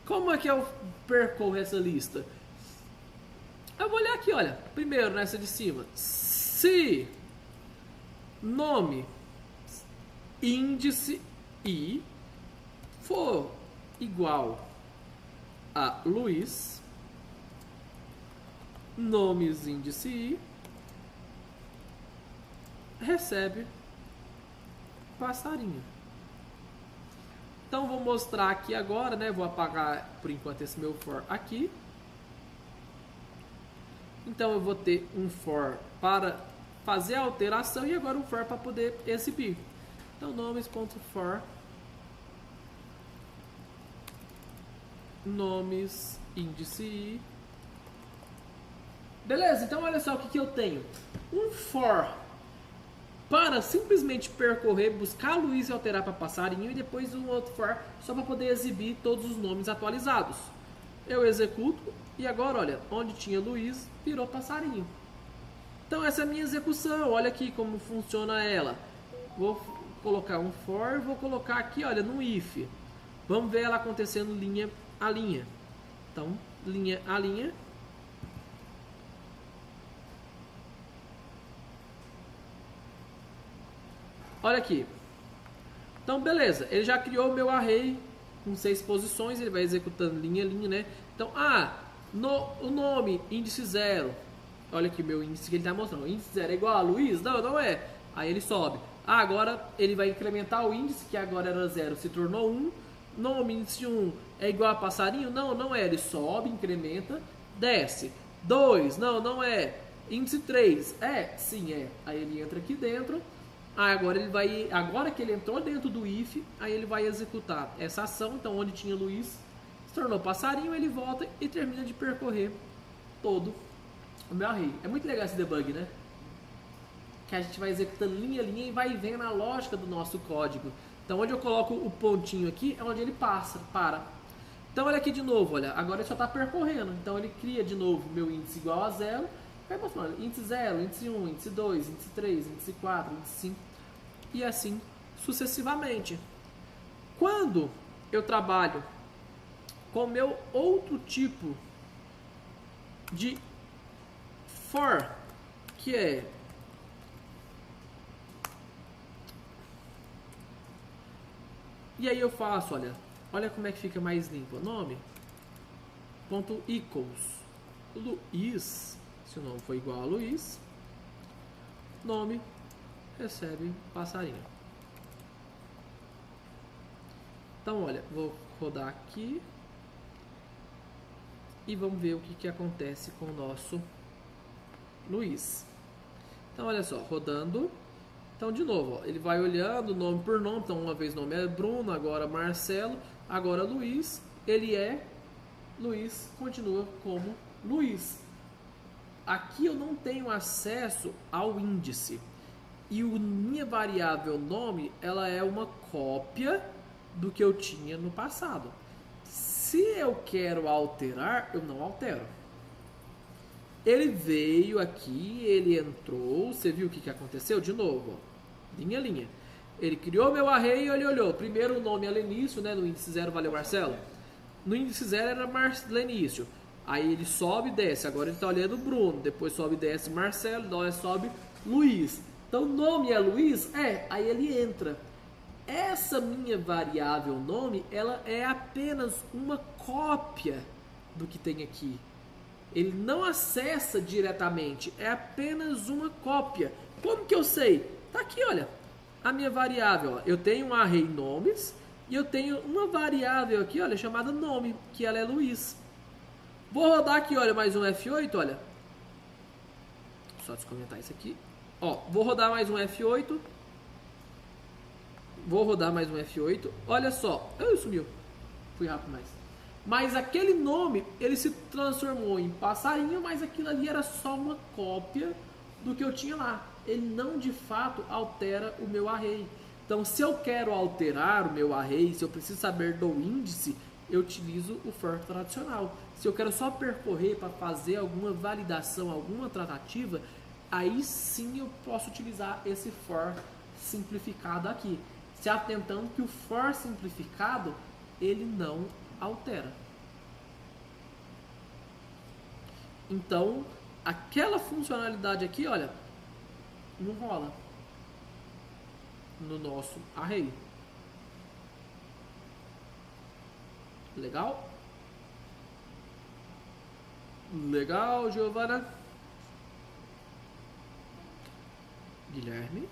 Como é que eu percorro essa lista? Eu vou olhar aqui, olha, primeiro nessa de cima. Se nome índice i for igual a Luiz, nomes índice i recebe passarinho. Então vou mostrar aqui agora, né? Vou apagar por enquanto esse meu for aqui. Então eu vou ter um for para fazer a alteração e agora um for para poder exibir. Então nomes.for nomes índice i. Beleza, então olha só o que eu tenho. Um for para simplesmente percorrer, buscar Luiz e alterar para passarinho, e depois um outro for só para poder exibir todos os nomes atualizados. Eu executo e agora, olha, onde tinha Luiz, virou passarinho. Então essa é a minha execução, olha aqui como funciona ela. Vou colocar um for, vou colocar aqui, olha, no if. Vamos ver ela acontecendo linha a linha. Então, linha a linha. Olha aqui. Então, beleza. Ele já criou o meu array com 6 posições. Ele vai executando linha a linha, né? Então, o nome, índice 0. Olha aqui o meu índice que ele está mostrando. O índice 0 é igual a Luiz? Não, não é. Aí ele sobe. Agora ele vai incrementar o índice, que agora era 0, se tornou 1. Nome, índice 1 é igual a passarinho? Não, não é. Ele sobe, incrementa, desce. 2, não, não é. Índice 3, sim, é. Aí ele entra aqui dentro. Agora que ele entrou dentro do if, aí ele vai executar essa ação. Então, onde tinha Luiz, se tornou passarinho, ele volta e termina de percorrer todo o meu array. É muito legal esse debug, né? Que a gente vai executando linha a linha e vai vendo a lógica do nosso código. Então, onde eu coloco o pontinho aqui, é onde ele para. Então, olha aqui de novo, olha, agora ele só está percorrendo. Então, ele cria de novo meu índice igual a 0. Vai mostrando índice 0, índice 1, índice 2, índice 3, índice 4, índice 5 e assim sucessivamente. Quando eu trabalho com o meu outro tipo de for, que é e aí eu faço, olha como é que fica mais limpo. Nome ponto equals Luiz, se o nome for igual a Luiz, nome recebe passarinho. Então, olha, vou rodar aqui e vamos ver o que acontece com o nosso Luiz. Então, olha só, rodando. Então, de novo, ele vai olhando nome por nome. Então, uma vez o nome é Bruno, agora Marcelo, agora Luiz. Ele é Luiz, continua como Luiz. Aqui eu não tenho acesso ao índice. E minha variável nome, ela é uma cópia do que eu tinha no passado. Se eu quero alterar, eu não altero. Ele veio aqui, ele entrou, você viu o que aconteceu? De novo, ó, linha a linha. Ele criou meu array e ele olhou. Primeiro o nome é Lenício, né? No índice 0 valeu Marcelo. No índice 0 era Lenício. Aí ele sobe e desce. Agora ele está olhando Bruno. Depois sobe e desce Marcelo. Então sobe Luiz. Então o nome é Luiz? Aí ele entra. Essa minha variável nome, ela é apenas uma cópia do que tem aqui. Ele não acessa diretamente, é apenas uma cópia. Como que eu sei? Tá aqui, olha, a minha variável. Ó. Eu tenho um array nomes E eu tenho uma variável aqui, olha, chamada nome, que ela é Luiz. Vou rodar aqui, olha, mais um F8, olha. Só descomentar isso aqui. Ó, vou rodar mais um F8. Vou rodar mais um F8. Olha só. Sumiu. Fui rápido mais. Mas aquele nome, ele se transformou em passarinho, mas aquilo ali era só uma cópia do que eu tinha lá. Ele não, de fato, altera o meu array. Então, se eu quero alterar o meu array, se eu preciso saber do índice, eu utilizo o for tradicional. Se eu quero só percorrer para fazer alguma validação, alguma tratativa, aí sim eu posso utilizar esse for simplificado aqui. Se atentando que o for simplificado, ele não altera. Então, aquela funcionalidade aqui, olha, não rola no nosso array. Legal? Legal, Giovana. Guilherme.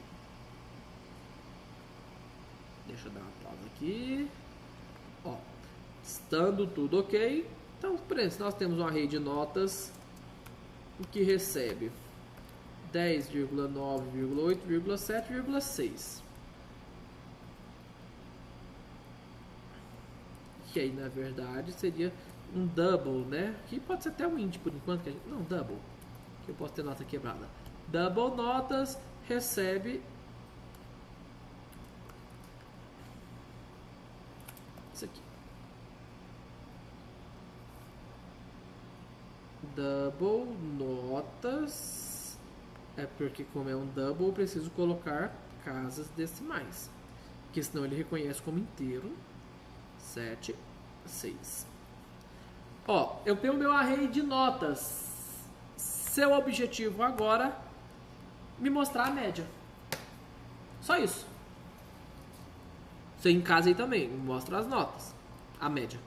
Deixa eu dar uma pausa aqui. Ó, estando tudo ok. Então, por exemplo, nós temos um array de notas que recebe 10,9,8,7,6. Que aí, na verdade, seria um double, né? Que pode ser até um int por enquanto. Que não, double. Que eu posso ter nota quebrada. Double notas recebe isso aqui. Double notas. É porque como é um double, eu preciso colocar casas decimais. Porque senão ele reconhece como inteiro. 7, 6. Ó, eu tenho o meu array de notas. Seu objetivo agora é me mostrar a média. Só isso. Você em casa aí também, me mostra as notas. A média.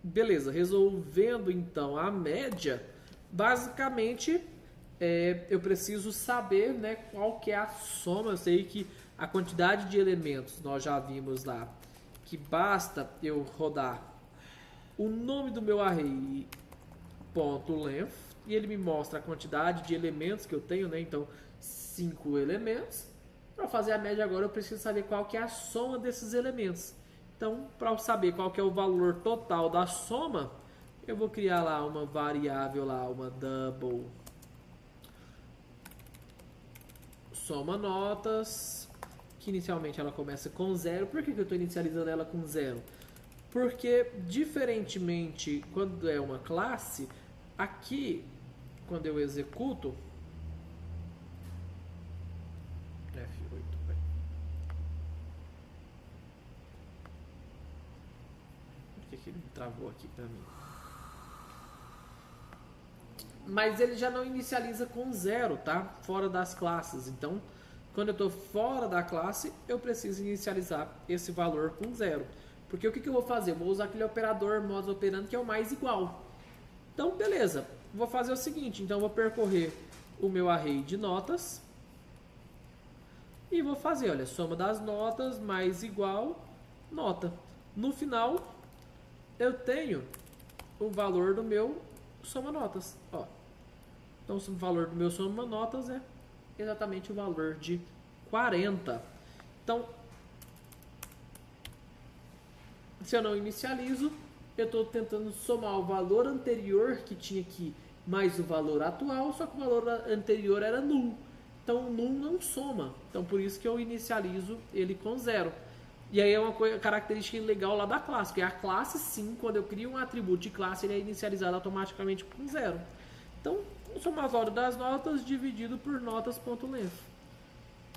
Beleza, resolvendo então a média, basicamente eu preciso saber, né, qual que é a soma. Eu sei que a quantidade de elementos, nós já vimos lá, que basta eu rodar o nome do meu array .length e ele me mostra a quantidade de elementos que eu tenho, né? Então, 5 elementos. Para fazer a média agora, eu preciso saber qual que é a soma desses elementos. Então, para eu saber qual que é o valor total da soma, eu vou criar lá uma variável, lá, uma double soma notas, que inicialmente ela começa com 0. Por que eu estou inicializando ela com 0? Porque, diferentemente, quando é uma classe, aqui, quando eu executo, F8, vai. Por que ele travou aqui para mim? Mas ele já não inicializa com 0, tá? Fora das classes. Então, quando eu estou fora da classe, eu preciso inicializar esse valor com 0. Porque o que eu vou fazer? Eu vou usar aquele operador modus operandi que é o mais igual. Então, beleza. Vou fazer o seguinte. Então, eu vou percorrer o meu array de notas. E vou fazer, olha, soma das notas mais igual nota. No final, eu tenho o valor do meu soma notas. Ó. Então, o valor do meu soma notas é exatamente o valor de 40. Então, se eu não inicializo, eu estou tentando somar o valor anterior que tinha aqui mais o valor atual, só que o valor anterior era null. Então, null não soma. Então, por isso que eu inicializo ele com 0. E aí é uma característica legal lá da classe, porque a classe, sim, quando eu crio um atributo de classe, ele é inicializado automaticamente com 0. Então, o somatório das notas dividido por notas.length.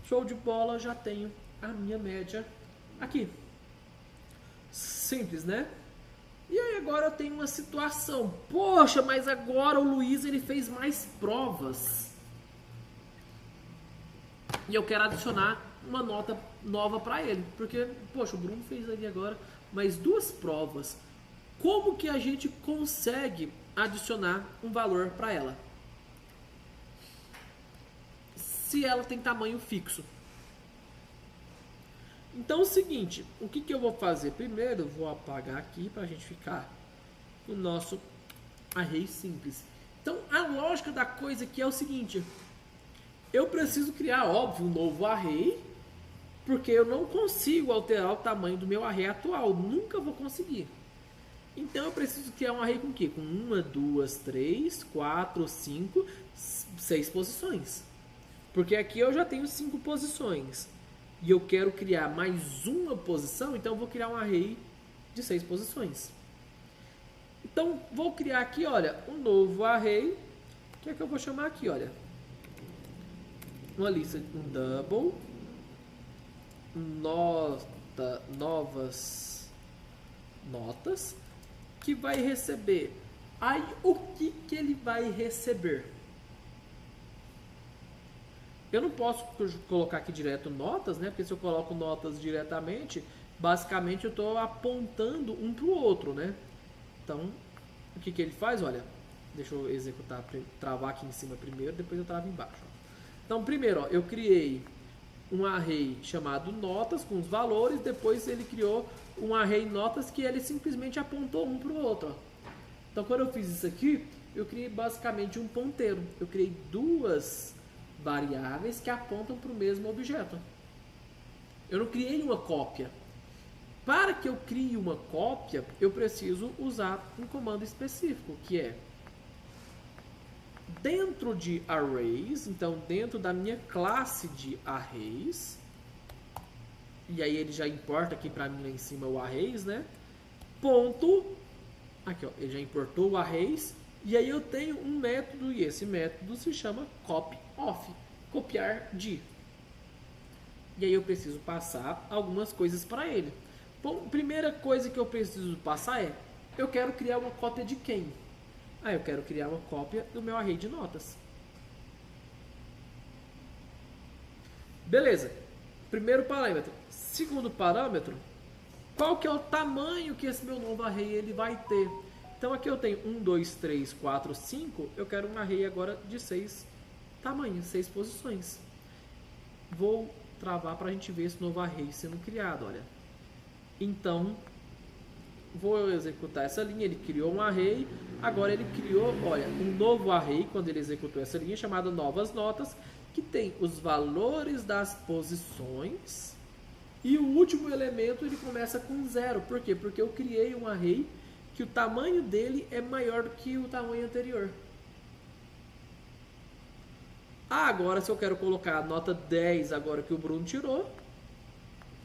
Show de bola, já tenho a minha média aqui. Simples, né? E aí agora eu tenho uma situação. Poxa, mas agora o Luiz ele fez mais provas. E eu quero adicionar uma nota nova para ele. Porque, poxa, o Bruno fez ali agora mais 2 provas. Como que a gente consegue adicionar um valor para ela? Se ela tem tamanho fixo. Então é o seguinte, o que eu vou fazer? Primeiro eu vou apagar aqui para a gente ficar no nosso array simples. Então a lógica da coisa aqui é o seguinte, eu preciso criar, óbvio, um novo array, porque eu não consigo alterar o tamanho do meu array atual, nunca vou conseguir. Então eu preciso criar um array com o quê? Com 1, 2, 3, 4, 5, 6 posições. Porque aqui eu já tenho 5 posições. E eu quero criar mais uma posição, então eu vou criar um array de 6 posições. Então vou criar aqui, olha, um novo array, que é que eu vou chamar aqui, olha. Uma lista, um double, novas notas, que vai receber. Aí o que ele vai receber? Eu não posso colocar aqui direto notas, né? Porque se eu coloco notas diretamente, basicamente eu estou apontando um para o outro, né? Então, o que ele faz? Olha, deixa eu executar, travar aqui em cima primeiro, depois eu travo embaixo. Então, primeiro, ó, eu criei um array chamado notas com os valores, depois ele criou um array notas que ele simplesmente apontou um para o outro. Ó. Então, quando eu fiz isso aqui, eu criei basicamente um ponteiro. Eu criei duas variáveis que apontam para o mesmo objeto. Eu não criei uma cópia. Para que eu crie uma cópia, eu preciso usar um comando específico, que é dentro de arrays, então dentro da minha classe de arrays, e aí ele já importa aqui para mim lá em cima o arrays, né? Ponto, aqui ó, ele já importou o arrays, e aí eu tenho um método, e esse método se chama copyof, copiar de. E aí eu preciso passar algumas coisas para ele. Bom, primeira coisa que eu preciso passar é, eu quero criar uma cópia de quem? Ah, eu quero criar uma cópia do meu array de notas. Beleza. Primeiro parâmetro. Segundo parâmetro, qual que é o tamanho que esse meu novo array ele vai ter? Então aqui eu tenho 1, 2, 3, 4, 5. Eu quero um array agora de 6 tamanhos, 6 posições. Vou travar para a gente ver esse novo array sendo criado, olha. Então, vou executar essa linha, ele criou um array, agora ele criou, olha, um novo array, quando ele executou essa linha, chamado novas notas, que tem os valores das posições, e o último elemento ele começa com 0, por quê? Porque eu criei um array que o tamanho dele é maior do que o tamanho anterior. Agora, se eu quero colocar a nota 10 agora que o Bruno tirou,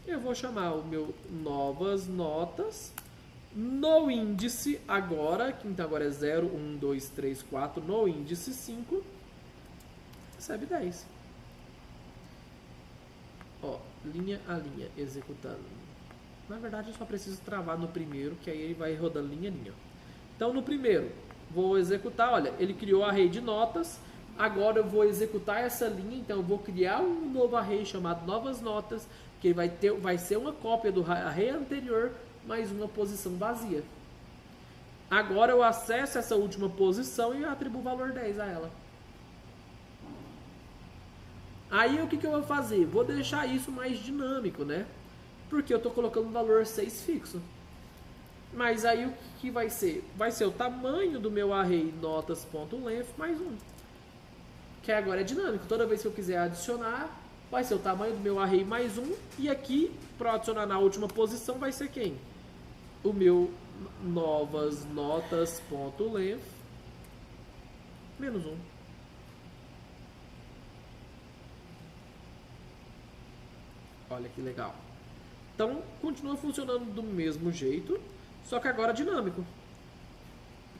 eu vou chamar o meu novas notas no índice agora, que então agora é 0, 1, 2, 3, 4, no índice 5, recebe 10. Ó, linha a linha, executando. Na verdade, eu só preciso travar no primeiro, que aí ele vai rodando linha a linha. Então, no primeiro, vou executar, olha, ele criou o array de notas, agora eu vou executar essa linha, então eu vou criar um novo array chamado novas notas, que vai ser uma cópia do array anterior, mais uma posição vazia. Agora eu acesso essa última posição e atribuo o valor 10 a ela. Aí o que eu vou fazer? Vou deixar isso mais dinâmico, né? Porque eu estou colocando o valor 6 fixo. Mas aí o que vai ser? Vai ser o tamanho do meu array notas.length mais 1. Que agora é dinâmico. Toda vez que eu quiser adicionar, vai ser o tamanho do meu array mais 1. E aqui, para adicionar na última posição, vai ser quem? O meu novas notas.length menos 1. Olha que legal. Então, continua funcionando do mesmo jeito, só que agora dinâmico.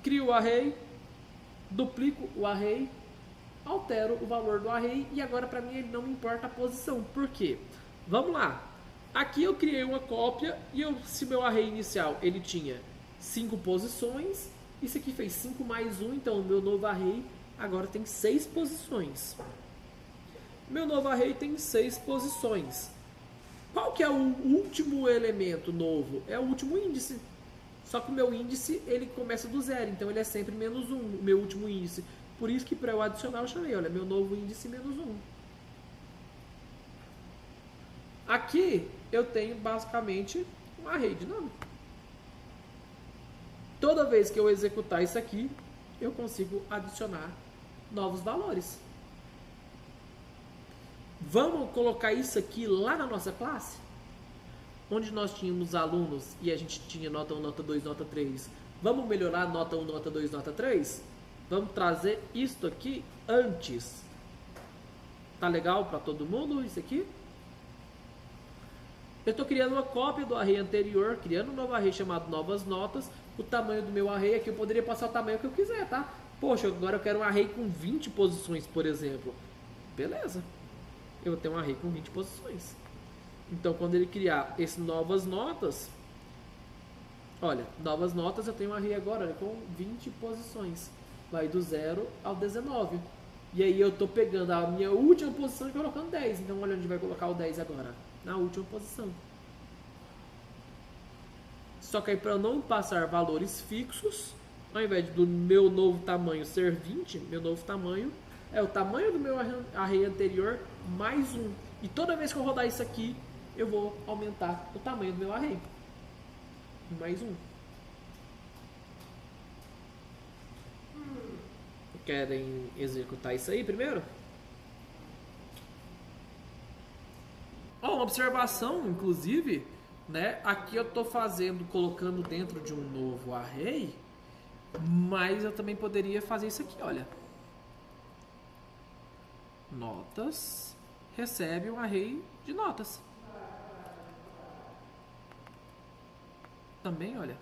Crio o array, duplico o array, altero o valor do array e agora para mim ele não me importa a posição. Por quê? Vamos lá. Aqui eu criei uma cópia e se meu array inicial ele tinha 5 posições, isso aqui fez 5 mais 1, então o meu novo array agora tem 6 posições. Meu novo array tem 6 posições. Qual que é o último elemento novo? É o último índice. Só que o meu índice ele começa do 0, então ele é sempre menos 1, o meu último índice. Por isso que para eu adicionar eu chamei, olha, meu novo índice menos 1. Aqui eu tenho basicamente um array dinâmico. Toda vez que eu executar isso aqui, eu consigo adicionar novos valores. Vamos colocar isso aqui lá na nossa classe? Onde nós tínhamos alunos e a gente tinha nota 1, nota 2, nota 3. Vamos melhorar nota 1, nota 2, nota 3? Vamos trazer isto aqui antes. Tá legal para todo mundo isso aqui? Eu estou criando uma cópia do array anterior, criando um novo array chamado novas notas. O tamanho do meu array aqui eu poderia passar o tamanho que eu quiser, tá? Poxa, agora eu quero um array com 20 posições, por exemplo. Beleza. Eu vou ter um array com 20 posições. Então, quando ele criar esse novas notas, olha, novas notas eu tenho um array agora com 20 posições. Vai do 0 ao 19. E aí eu estou pegando a minha última posição e colocando 10. Então, olha onde vai colocar o 10 agora. Na última posição. Só que aí para eu não passar valores fixos, ao invés do meu novo tamanho ser 20, meu novo tamanho é o tamanho do meu array anterior mais 1. E toda vez que eu rodar isso aqui, eu vou aumentar o tamanho do meu array. Mais 1. Querem executar isso aí primeiro? Uma observação, inclusive, né? Aqui eu estou colocando dentro de um novo array, mas eu também poderia fazer isso aqui, olha. Notas recebe um array de notas. Também, olha.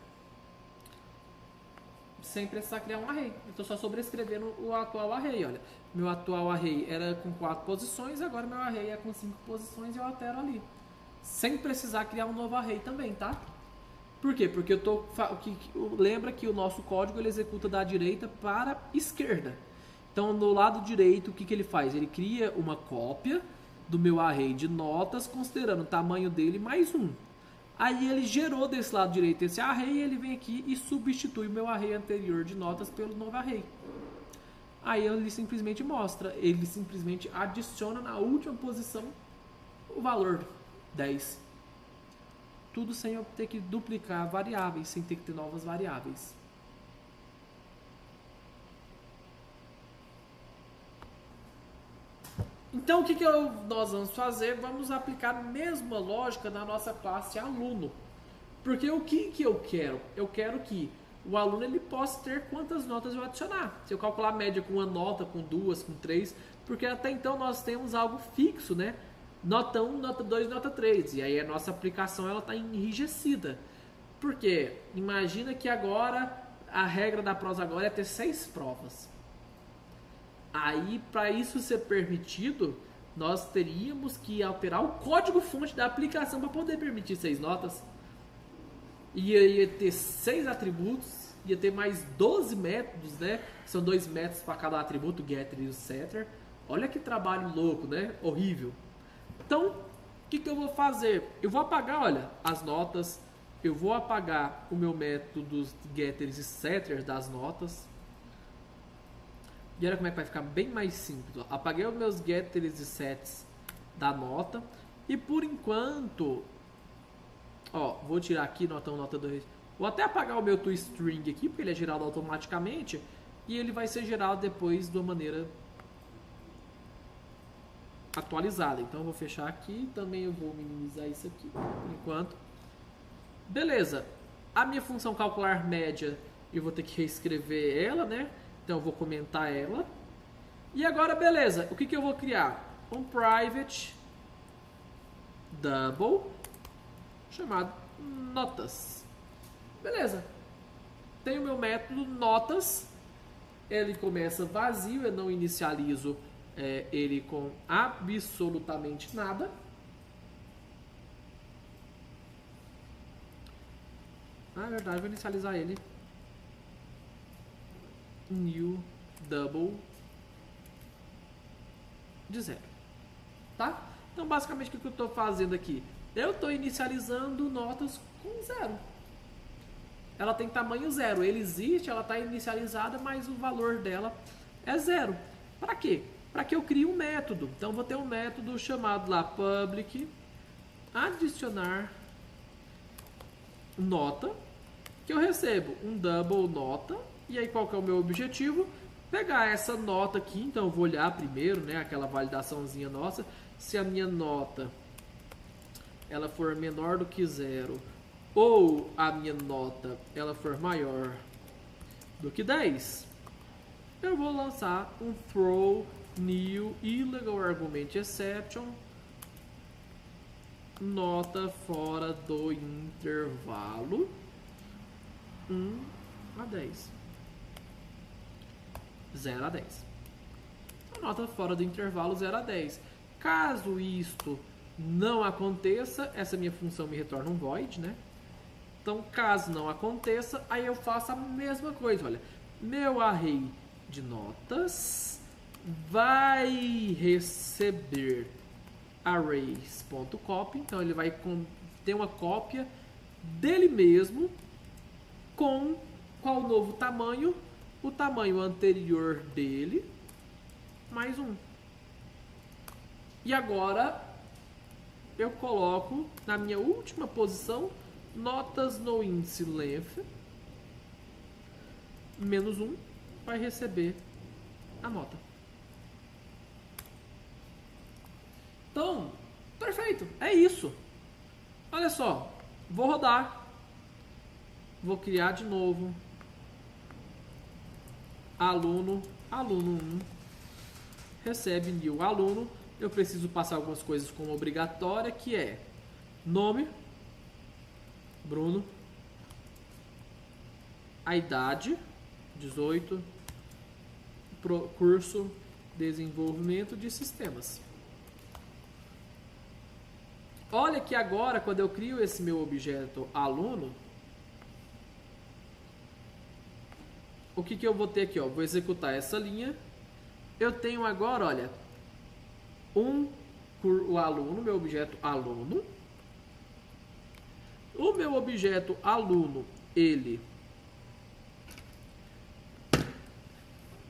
Sem precisar criar um array. Eu estou só sobrescrevendo o atual array, olha. Meu atual array era com 4 posições, agora meu array é com 5 posições e eu altero ali. Sem precisar criar um novo array também, tá? Por quê? Porque lembra que o nosso código ele executa da direita para a esquerda. Então, no lado direito, o que ele faz? Ele cria uma cópia do meu array de notas, considerando o tamanho dele mais 1. Aí ele gerou desse lado direito esse array e ele vem aqui e substitui o meu array anterior de notas pelo novo array. Aí ele simplesmente mostra, ele simplesmente adiciona na última posição o valor 10. Tudo sem eu ter que duplicar variáveis, sem ter que ter novas variáveis. Então, o que nós vamos fazer? Vamos aplicar a mesma lógica na nossa classe aluno. Porque o que eu quero? Eu quero que o aluno ele possa ter quantas notas eu adicionar. Se eu calcular a média com uma nota, com 2, com 3, porque até então nós temos algo fixo, né? Nota 1, nota 2, nota 3. E aí a nossa aplicação está enrijecida. Por quê? Imagina que agora a regra da prosa agora é ter 6 provas. Aí, para isso ser permitido, nós teríamos que alterar o código-fonte da aplicação para poder permitir 6 notas. Ia ter 6 atributos, ia ter mais 12 métodos, né? São 2 métodos para cada atributo, getter e o setter. Olha que trabalho louco, né? Horrível. Então, o que eu vou fazer? Eu vou apagar, olha, as notas. Eu vou apagar o meu método dos getters e setters das notas. E olha como é que vai ficar bem mais simples. Ó. Apaguei os meus getters e sets da nota. E por enquanto, ó, vou tirar aqui nota 1, nota 2. Vou até apagar o meu toString aqui, porque ele é gerado automaticamente. E ele vai ser gerado depois de uma maneira atualizada. Então eu vou fechar aqui. Também eu vou minimizar isso aqui por enquanto. Beleza. A minha função calcular média, eu vou ter que reescrever ela, né? Então eu vou comentar ela. E agora, beleza. O que eu vou criar? Um private double chamado notas. Beleza. Tem o meu método notas. Ele começa vazio. Eu não inicializo ele com absolutamente nada. Na verdade, eu vou inicializar ele new double de 0, tá? Então basicamente o que eu estou fazendo aqui? Eu estou inicializando notas com 0. Ela tem tamanho 0, ele existe, ela está inicializada, mas o valor dela é 0. Para quê? Para que eu crie um método. Então vou ter um método chamado lá public adicionar nota, que eu recebo um double nota. E aí qual que é o meu objetivo? Pegar essa nota aqui, então eu vou olhar primeiro, né, aquela validaçãozinha nossa, se a minha nota ela for menor do que 0 ou a minha nota ela for maior do que 10, eu vou lançar um throw new illegal argument exception, nota fora do intervalo 1 a 10. 0 a 10. A nota fora do intervalo 0 a 10. Caso isto não aconteça, essa minha função me retorna um void, né? Então, caso não aconteça, aí eu faço a mesma coisa. Olha, meu array de notas vai receber arrays.copy. Então, ele vai ter uma cópia dele mesmo com qual novo tamanho? O tamanho anterior dele mais 1. E agora eu coloco na minha última posição notas no índice length menos 1 vai receber a nota. Então, perfeito, é isso. Olha só, vou rodar, vou criar de novo aluno 1 recebe new aluno. Eu preciso passar algumas coisas como obrigatória, que é nome, Bruno, a idade, 18, curso, desenvolvimento de sistemas. Olha que agora, quando eu crio esse meu objeto aluno, o que eu vou ter aqui? Ó? Vou executar essa linha. Eu tenho agora, olha, o aluno, meu objeto aluno. O meu objeto aluno, ele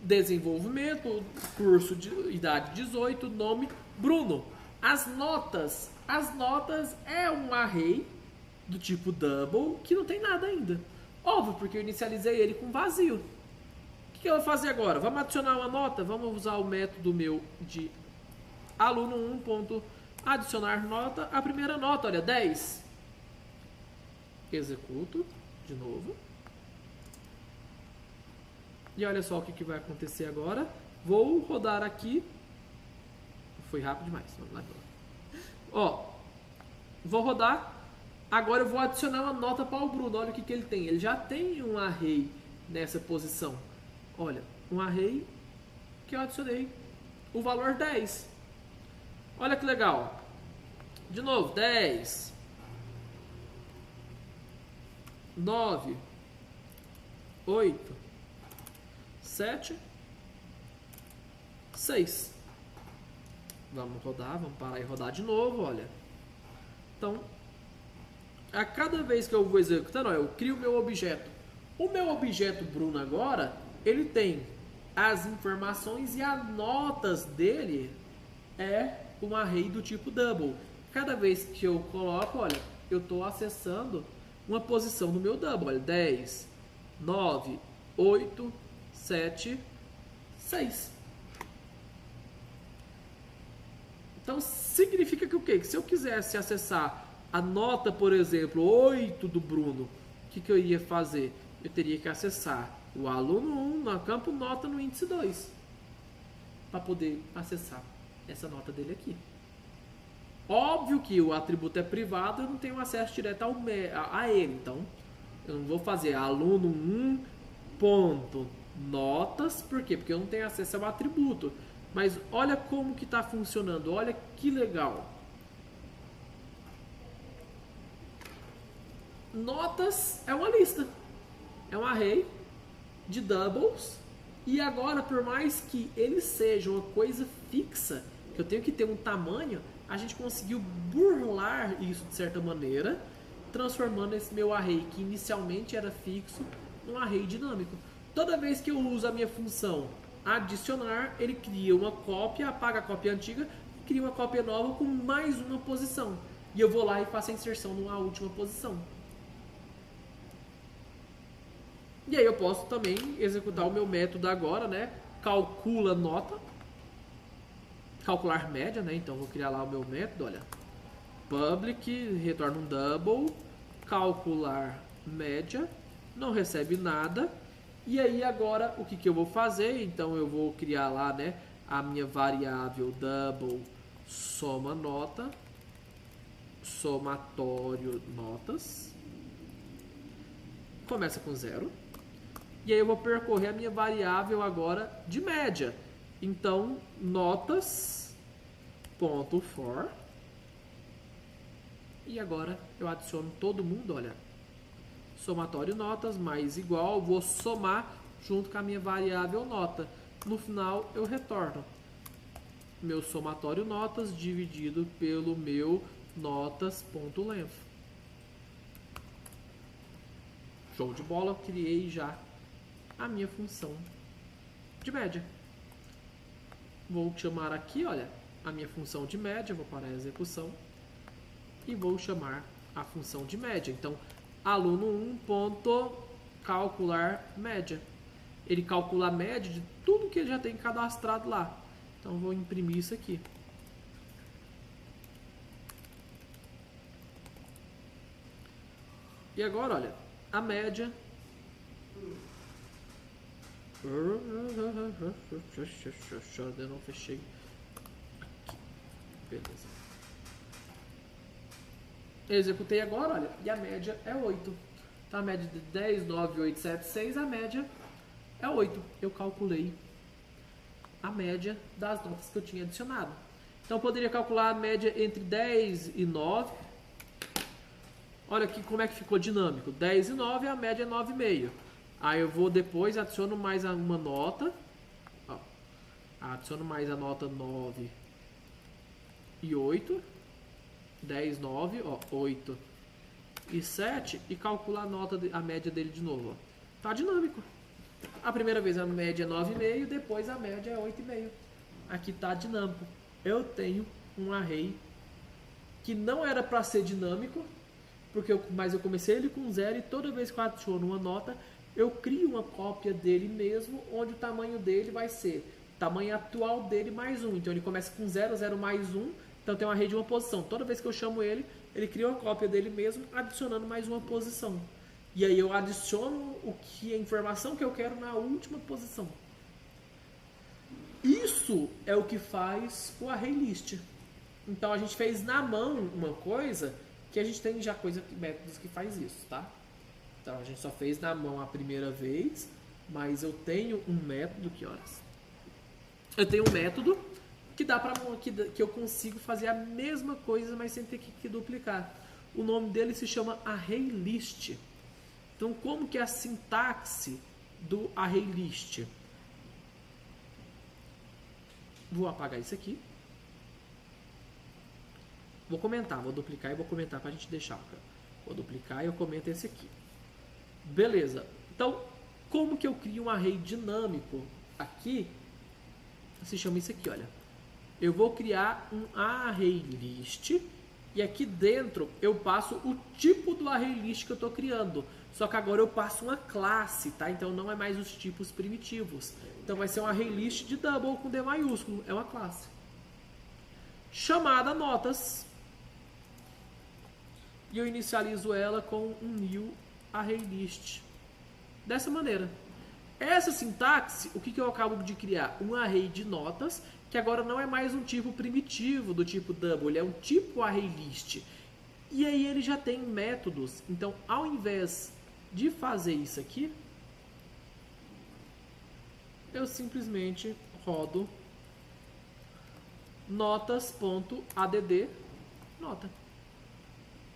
desenvolvimento, curso de idade 18, nome Bruno. As notas é um array do tipo double que não tem nada ainda. Óbvio, porque eu inicializei ele com vazio. O que eu vou fazer agora? Vamos adicionar uma nota? Vamos usar o método meu de aluno1. Adicionar nota. A primeira nota, olha, 10. Executo de novo. E olha só o que vai acontecer agora. Vou rodar aqui. Foi rápido demais. Vamos lá. Ó, vou rodar. Agora eu vou adicionar uma nota para o Bruno. Olha o que ele tem. Ele já tem um array nessa posição. Olha, um array que eu adicionei o valor 10. Olha que legal. De novo, 10, 9, 8, 7, 6. Vamos rodar, vamos parar e rodar de novo, olha. Então, a cada vez que eu vou executando, ó, eu crio o meu objeto. O meu objeto Bruno agora, ele tem as informações e as notas dele é um array do tipo double. Cada vez que eu coloco, olha, eu estou acessando uma posição no meu double. Olha, 10, 9, 8, 7, 6. Então, significa que o quê? Que se eu quisesse acessar a nota, por exemplo, 8 do Bruno, o que eu iria fazer? Eu teria que acessar o aluno 1 no campo nota no índice 2 para poder acessar essa nota dele aqui. Óbvio que o atributo é privado, eu não tenho acesso direto a ele. Então, eu não vou fazer aluno 1 ponto notas. Por quê? Porque eu não tenho acesso ao atributo. Mas olha como que está funcionando. Olha que legal. Notas é uma lista. É um array de doubles. E agora, por mais que ele seja uma coisa fixa, que eu tenho que ter um tamanho, a gente conseguiu burlar isso de certa maneira, transformando esse meu array, que inicialmente era fixo, num array dinâmico. Toda vez que eu uso a minha função adicionar, ele cria uma cópia, apaga a cópia antiga, cria uma cópia nova com mais uma posição. e eu vou lá e faço a inserção numa última posição. E aí eu posso também executar o meu método agora, né? Calcula nota, calcular média, né? Então vou criar lá o meu método, olha, public, retorna um double, calcular média, não recebe nada. E aí agora o que eu vou fazer? Então eu vou criar lá, né, a minha variável double soma nota, somatório notas, começa com 0. E aí eu vou percorrer a minha variável agora de média. Então, notas.for. E agora eu adiciono todo mundo, olha. Somatório notas mais igual, vou somar junto com a minha variável nota. No final eu retorno meu somatório notas dividido pelo meu notas.length. Show de bola, criei já a minha função de média. Vou chamar aqui, olha, a minha função de média, vou parar a execução e vou chamar a função de média. Então, aluno 1 ponto calcular média. Ele calcula a média de tudo que ele já tem cadastrado lá. Então, vou imprimir isso aqui. E agora, olha, a média. Eu não fechei aqui. Beleza. Eu executei agora, olha, e a média é 8. Então a média de 10, 9, 8, 7, 6, a média é 8. Eu calculei a média das notas que eu tinha adicionado. Então eu poderia calcular a média entre 10 e 9. Olha aqui como é que ficou dinâmico. 10 e 9, a média é 9,5. Aí eu vou depois, adiciono mais uma nota. Ó, adiciono mais a nota 9 e 8. 10, 9, ó, 8 e 7. E calculo a nota, a média dele de novo. Ó. Tá dinâmico. A primeira vez a média é 9,5, depois a média é 8,5. Aqui tá dinâmico. Eu tenho um array que não era para ser dinâmico, mas eu comecei ele com 0 e toda vez que eu adiciono uma nota, eu crio uma cópia dele mesmo, onde o tamanho dele vai ser o tamanho atual dele mais 1. Então ele começa com 0, 0 mais 1, então tem um array de uma posição. Toda vez que eu chamo ele, ele cria uma cópia dele mesmo, adicionando mais uma posição. E aí eu adiciono a informação que eu quero na última posição. Isso é o que faz o array list. Então a gente fez na mão uma coisa que a gente tem já métodos que faz isso, tá? Então a gente só fez na mão a primeira vez, mas eu tenho um método, que horas? Eu tenho um método que dá para que eu consigo fazer a mesma coisa, mas sem ter que duplicar. O nome dele se chama ArrayList. Então, como que é a sintaxe do ArrayList? Vou apagar isso aqui. Vou comentar, vou duplicar e vou comentar para a gente deixar. Vou duplicar e eu comento esse aqui. Beleza. Então, como que eu crio um array dinâmico? Aqui, se chama isso aqui, olha. Eu vou criar um ArrayList e aqui dentro eu passo o tipo do ArrayList que eu estou criando. Só que agora eu passo uma classe, tá? Então não é mais os tipos primitivos. Então vai ser um ArrayList de double com D maiúsculo. É uma classe. Chamada notas. E eu inicializo ela com um new ArrayList. Dessa maneira. Essa sintaxe, o que eu acabo de criar? Um array de notas, que agora não é mais um tipo primitivo do tipo double, ele é um tipo ArrayList. E aí ele já tem métodos. Então, ao invés de fazer isso aqui, eu simplesmente rodo notas.add nota.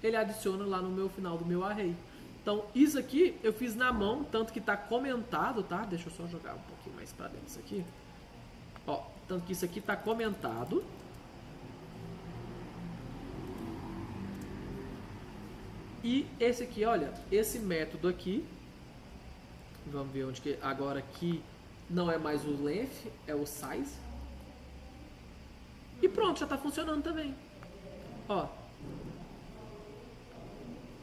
Ele adiciona lá no meu final do meu array. Então, isso aqui eu fiz na mão, tanto que está comentado, tá? Deixa eu só jogar um pouquinho mais para dentro isso aqui. Ó, tanto que isso aqui está comentado. E esse aqui, olha, esse método aqui, vamos ver onde que agora aqui não é mais o length, é o size. E pronto, já está funcionando também. Ó,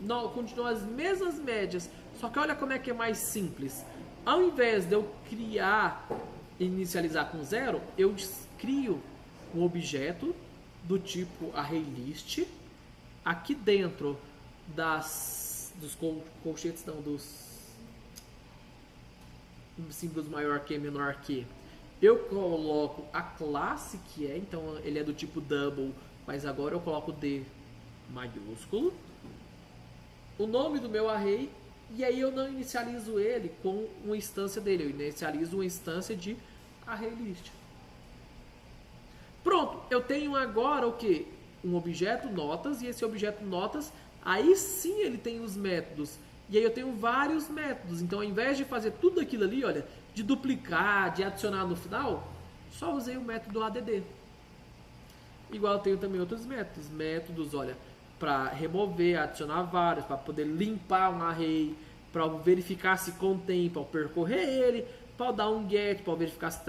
não, continuam as mesmas médias, só que olha como é que é mais simples. Ao invés de eu criar e inicializar com 0, eu crio um objeto do tipo ArrayList aqui dentro dos colchetes, não, dos símbolos maior que, menor que. Eu coloco a classe que é, então ele é do tipo double, mas agora eu coloco D maiúsculo, o nome do meu array, e aí eu não inicializo ele com uma instância dele, eu inicializo uma instância de ArrayList. Pronto, eu tenho agora o que? Um objeto notas, e esse objeto notas, aí sim ele tem os métodos, e aí eu tenho vários métodos, então ao invés de fazer tudo aquilo ali, olha, de duplicar, de adicionar no final, só usei o método add. Igual eu tenho também outros métodos, olha, para remover, adicionar vários, para poder limpar um array, para verificar se contém, para percorrer ele, para dar um get, para verificar se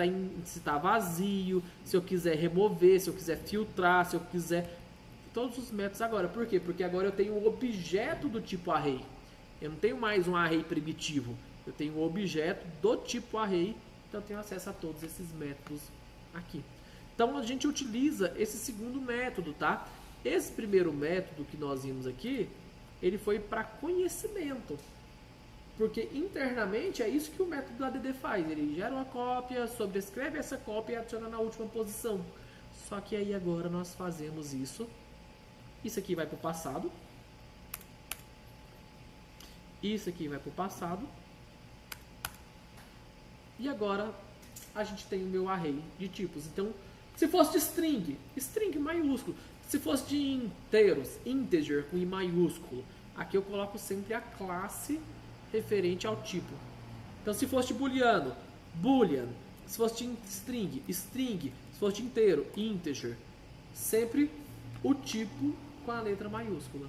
está vazio, se eu quiser remover, se eu quiser filtrar, se eu quiser... Todos os métodos agora. Por quê? Porque agora eu tenho um objeto do tipo array. Eu não tenho mais um array primitivo. Eu tenho um objeto do tipo array, então eu tenho acesso a todos esses métodos aqui. Então a gente utiliza esse segundo método, tá? Esse primeiro método que nós vimos aqui, ele foi para conhecimento. Porque internamente é isso que o método add faz. Ele gera uma cópia, sobrescreve essa cópia e adiciona na última posição. Só que aí agora nós fazemos isso. Isso aqui vai para o passado. Isso aqui vai para o passado. E agora a gente tem o meu array de tipos. Então, se fosse de string, string maiúsculo. Se fosse de inteiros, integer com I maiúsculo. Aqui eu coloco sempre a classe referente ao tipo. Então, se fosse de booleano, boolean. Se fosse de string, string. Se fosse de inteiro, integer. Sempre o tipo com a letra maiúscula.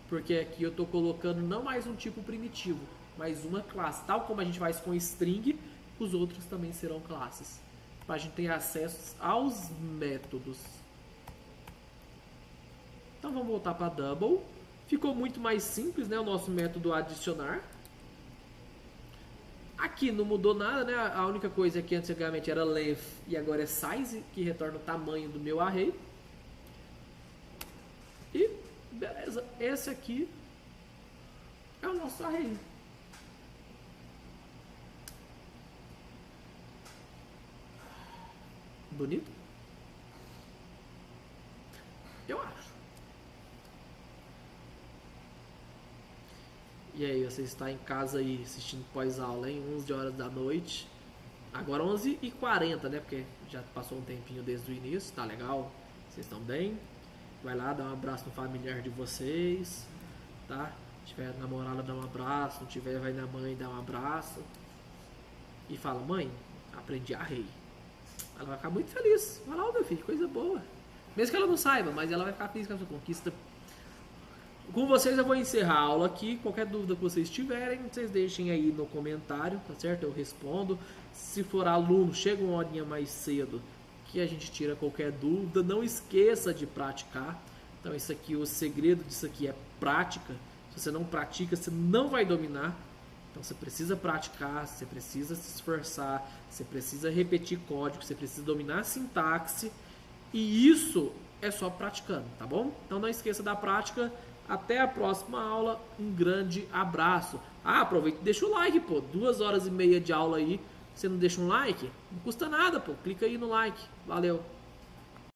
Porque aqui eu estou colocando não mais um tipo primitivo, mas uma classe. Tal como a gente faz com string, os outros também serão classes. Para a gente ter acesso aos métodos. Então vamos voltar para double. Ficou muito mais simples, né, o nosso método adicionar. Aqui não mudou nada, né? A única coisa é que antigamente era length e agora é size, que retorna o tamanho do meu array. E beleza, esse aqui é o nosso array. Bonito? Eu acho. E aí, você está em casa aí assistindo pós-aula, hein? 11 horas da noite. Agora 11h40, né? Porque já passou um tempinho desde o início, tá legal? Vocês estão bem? Vai lá, dá um abraço no familiar de vocês, tá? Se tiver namorada, dá um abraço. Se não tiver, vai na mãe, dá um abraço. E fala, mãe, aprendi array. Ela vai ficar muito feliz. Vai lá, meu filho, coisa boa. Mesmo que ela não saiba, mas ela vai ficar feliz com a sua conquista. Com vocês eu vou encerrar a aula aqui. Qualquer dúvida que vocês tiverem, vocês deixem aí no comentário, tá certo? Eu respondo. Se for aluno, chega uma horinha mais cedo que a gente tira qualquer dúvida. Não esqueça de praticar. Então isso aqui, o segredo disso aqui é prática. Se você não pratica, você não vai dominar. Então você precisa praticar, você precisa se esforçar, você precisa repetir código, você precisa dominar a sintaxe. E isso é só praticando, tá bom? Então não esqueça da prática. Até a próxima aula. Um grande abraço. Ah, aproveita e deixa o like, pô. 2h30 de aula aí. Você não deixa um like? Não custa nada, pô. Clica aí no like. Valeu.